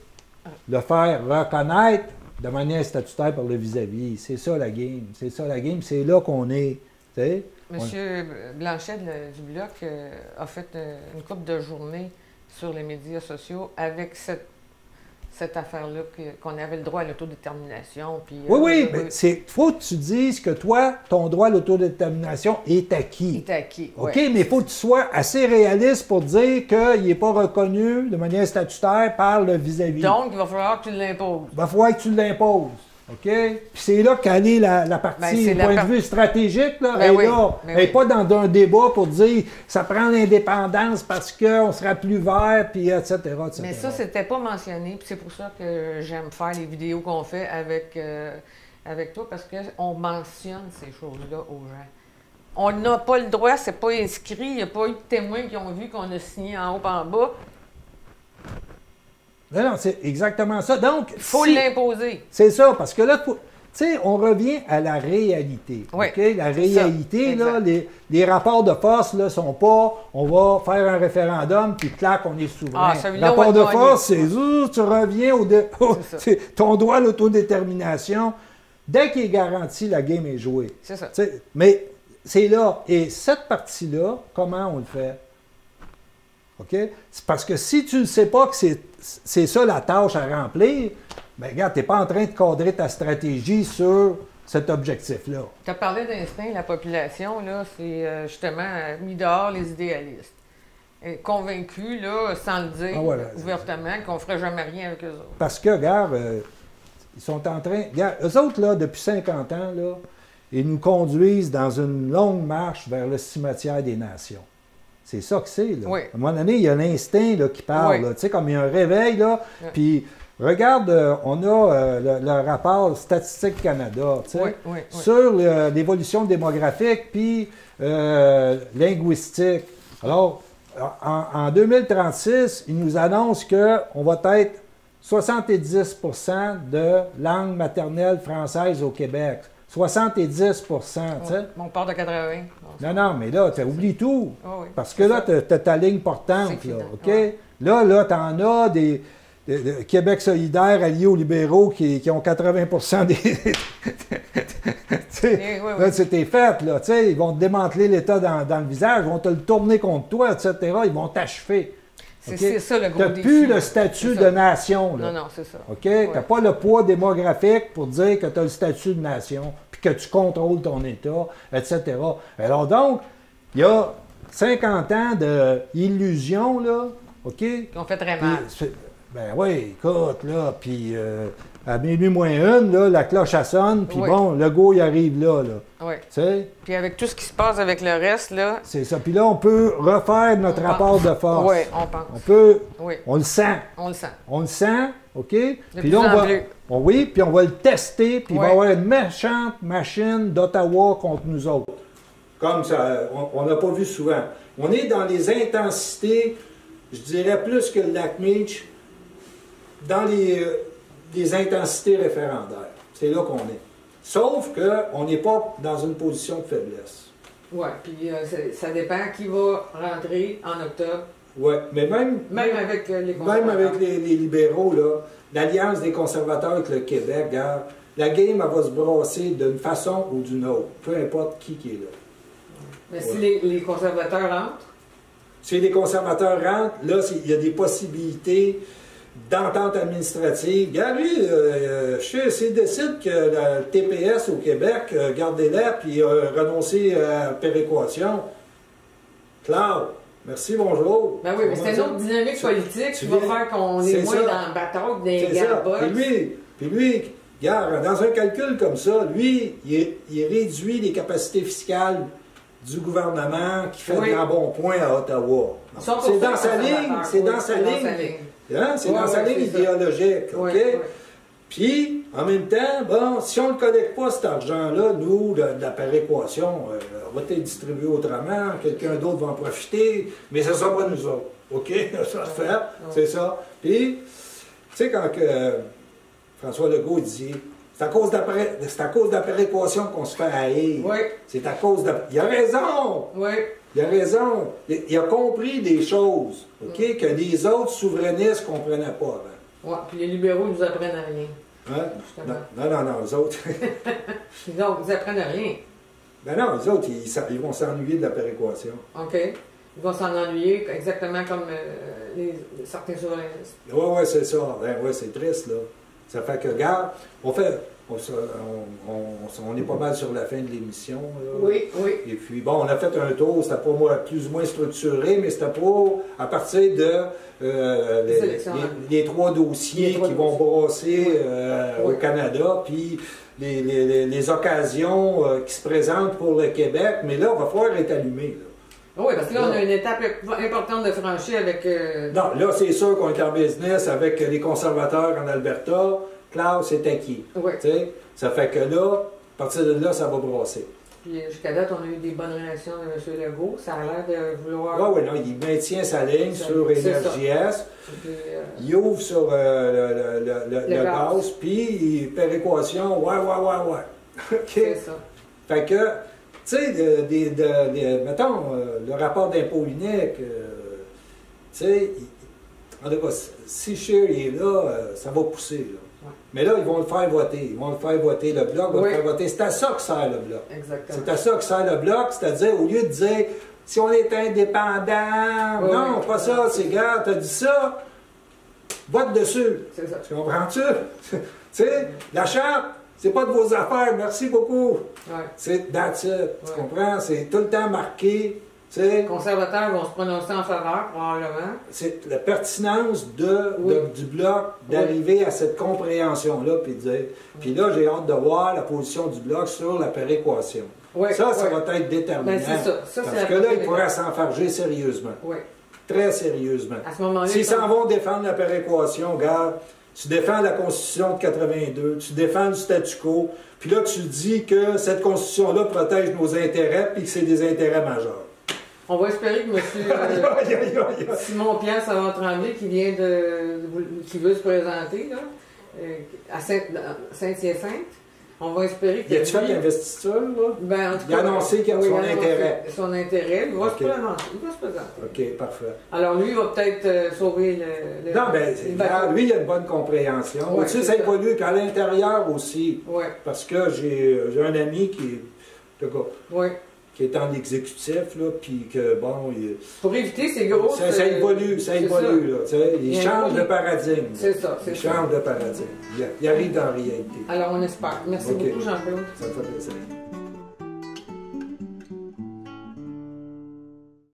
le faire reconnaître de manière statutaire par le vis-à-vis. C'est ça la game. C'est ça la game. C'est là qu'on est. T'sais? Monsieur Blanchet du Bloc a fait une couple de journées sur les médias sociaux avec cette affaire-là, qu'on avait le droit à l'autodétermination. Puis, oui, mais il faut que tu dises que toi, ton droit à l'autodétermination est acquis. Est acquis, OK, ouais, mais il faut que tu sois assez réaliste pour dire qu'il n'est pas reconnu de manière statutaire par le vis-à-vis. Donc, il va falloir que tu l'imposes. Il va falloir que tu l'imposes. OK? Puis c'est là qu'elle est la partie, du point de vue stratégique, là, elle est là. Elle n'est pas dans un débat pour dire ça prend l'indépendance parce qu'on sera plus vert, puis etc., etc. Mais ça, c'était pas mentionné, puis c'est pour ça que j'aime faire les vidéos qu'on fait avec toi, parce qu'on mentionne ces choses-là aux gens. On n'a pas le droit, c'est pas inscrit, il n'y a pas eu de témoins qui ont vu qu'on a signé en haut et en bas. Non, c'est exactement ça. Donc, il faut l'imposer. C'est ça, parce que là, tu sais, on revient à la réalité. Oui, okay? La réalité, là, les rapports de force ne sont pas on va faire un référendum, puis clac, on est souverain. Rapport de force, c'est tu reviens ton droit à l'autodétermination. Dès qu'il est garanti, la game est jouée. C'est ça. Mais c'est là. Et cette partie-là, comment on le fait? OK? C'est parce que si tu ne sais pas que c'est ça la tâche à remplir, bien, regarde, tu n'es pas en train de cadrer ta stratégie sur cet objectif-là. Tu as parlé d'instinct, la population, là, c'est justement mis dehors les idéalistes. Convaincus, là, sans le dire ouvertement, qu'on ne ferait jamais rien avec eux autres. Parce que, regarde, ils sont en train... Regarde, eux autres, là, depuis 50 ans, là, ils nous conduisent dans une longue marche vers le cimetière des nations. C'est ça que c'est, là. Oui. À un moment donné, il y a l'instinct qui parle, tu sais, comme il y a un réveil, là, puis regarde, on a le rapport Statistique Canada, tu sais, sur l'évolution démographique, puis linguistique. Alors, en 2036, ils nous annoncent qu'on va être 70% de langue maternelle française au Québec. 70 tu sais. On part de 80. Non, mais là, tu oublies tout. Parce que là, tu as ta ligne portante, là, OK? Là, tu en as des Québec solidaire alliés aux libéraux qui ont 80 des... Là, c'était fait, là, tu sais, ils vont te démanteler l'État dans le visage, ils vont te le tourner contre toi, etc., ils vont t'achever. C'est ça le gros défi. Tu n'as plus le statut de nation. Là. Non, c'est ça. OK? Tu n'as pas le poids démographique pour dire que tu as le statut de nation, puis que tu contrôles ton État, etc. Alors donc, il y a 50 ans d'illusion, là, OK? Qui ont fait très mal. Ben oui, écoute, là, puis à minuit moins une, là, la cloche elle sonne, puis bon, le go, il arrive là. Oui. Tu sais? Puis avec tout ce qui se passe avec le reste, là... C'est ça. Puis là, on peut refaire notre rapport de force. Oui, on pense. On peut... On le sent. On le sent. On le sent, OK? Puis là, puis on va le tester, puis il va y avoir une méchante machine d'Ottawa contre nous autres. Comme ça, on n'a pas vu souvent. On est dans les intensités, je dirais plus que le lac Meech, dans les intensités référendaires. C'est là qu'on est. Sauf qu'on n'est pas dans une position de faiblesse. Oui, puis ça dépend qui va rentrer en octobre. Oui, mais même avec les conservateurs. Même avec les libéraux, là, l'Alliance des conservateurs avec le Québec, regarde, la game, elle va se brasser d'une façon ou d'une autre, peu importe qui est là. Mais si les conservateurs rentrent? Si les conservateurs rentrent, là, il y a des possibilités d'entente administrative. Regarde, lui, s'il décide que le TPS au Québec, gardez-la, puis renoncer à péréquation. Claude, merci, bonjour. Ben oui, mais c'est une autre dynamique politique qui va faire qu'on est moins dans le bataille des garbottes. Puis lui, regarde, dans un calcul comme ça, lui, il réduit les capacités fiscales du gouvernement qui fait de bon point à Ottawa. C'est dans sa ligne, c'est dans sa ligne. Hein? C'est dans sa ligne idéologique, OK? Puis, en même temps, bon, si on ne collecte pas cet argent-là, nous, de la péréquation, on va être distribué autrement, quelqu'un d'autre va en profiter, mais ça ne sera pas nous autres. OK? Ça va se faire, c'est ça. Puis, tu sais, quand François Legault dit, c'est à cause de la péréquation qu'on se fait haïr. Oui. C'est à cause de... Il a raison! Oui. Il a raison. Il a compris des choses, OK, que les autres souverainistes ne comprenaient pas avant. Oui, puis les libéraux ne nous apprennent à rien. Hein? Non, les autres. Donc, ils apprennent à rien. Ben non, les autres, ils vont s'ennuyer de la péréquation. OK. Ils vont s'en ennuyer exactement comme certains souverainistes. Oui, c'est ça. Ben oui, c'est triste, là. Ça fait que, regarde, on est pas mal sur la fin de l'émission. Oui, oui. Et puis, bon, on a fait un tour, c'était pas plus ou moins structuré, mais c'était pour, à partir de les 3 dossiers qui vont brasser au Canada, puis les occasions qui se présentent pour le Québec, mais là, on va falloir être allumé, là. Oui, parce que là, on a une étape importante de franchir avec... Non, là, c'est sûr qu'on est en business avec les conservateurs en Alberta. Klaus est acquis. Oui. Ça fait que là, à partir de là, ça va brasser. Puis jusqu'à date, on a eu des bonnes relations avec M. Legault. Ça a l'air de vouloir... Oui, non, il maintient sa ligne sur EnergiS. Il ouvre sur le gaz, puis péréquation, ouais. OK. C'est ça. Fait que... Tu sais, mettons, le rapport d'impôt unique, tu sais, en tout cas, si Scheer est là, ça va pousser, là. Ouais. Mais là, ils vont le faire voter. Ils vont le faire voter, le Bloc va le faire voter. C'est à ça que sert le Bloc. Exactement. C'est à ça que sert le Bloc, c'est-à-dire, au lieu de dire, si on est indépendant, non, pas ça, c'est gars, t'as dit ça, vote dessus. C'est ça. Tu comprends-tu? Tu sais, la charte, c'est pas de vos affaires, merci beaucoup. Ouais. C'est that's it. Tu comprends? C'est tout le temps marqué. Les conservateurs vont se prononcer en faveur, probablement. C'est la pertinence du Bloc d'arriver à cette compréhension-là, puis de dire. Puis là, j'ai hâte de voir la position du Bloc sur la péréquation. Ça va être déterminant. Ben, c'est ça. Parce que là, ils pourraient s'enfarger sérieusement. Oui. Très sérieusement. À ce moment-là, s'ils s'en vont défendre la péréquation, regarde. Tu défends la Constitution de 82, tu défends le statu quo, puis là, tu dis que cette Constitution-là protège nos intérêts, puis que c'est des intérêts majeurs. On va espérer que M. Simon Pierre Savard-Tremblay, qui veut se présenter là, à Saint-Hyacinthe, on va espérer qu'il... Y a-tu fait l'investiture, là? Ben, en tout cas, il a annoncé qu'il a son intérêt. Son intérêt, il va se présenter. OK, parfait. Alors, lui, il va peut-être sauver le... Non, bien, lui, il a une bonne compréhension. Tu sais, ça évolue qu'à l'intérieur aussi. Oui. Parce que j'ai un ami qui est en exécutif, là, puis que, bon... Pour éviter ces grosses... Ça évolue, là, tu sais, il change de paradigme. C'est ça, il change de paradigme. Il arrive dans la réalité. Alors, on espère. Merci beaucoup, Jean-Claude. Ça me fait plaisir.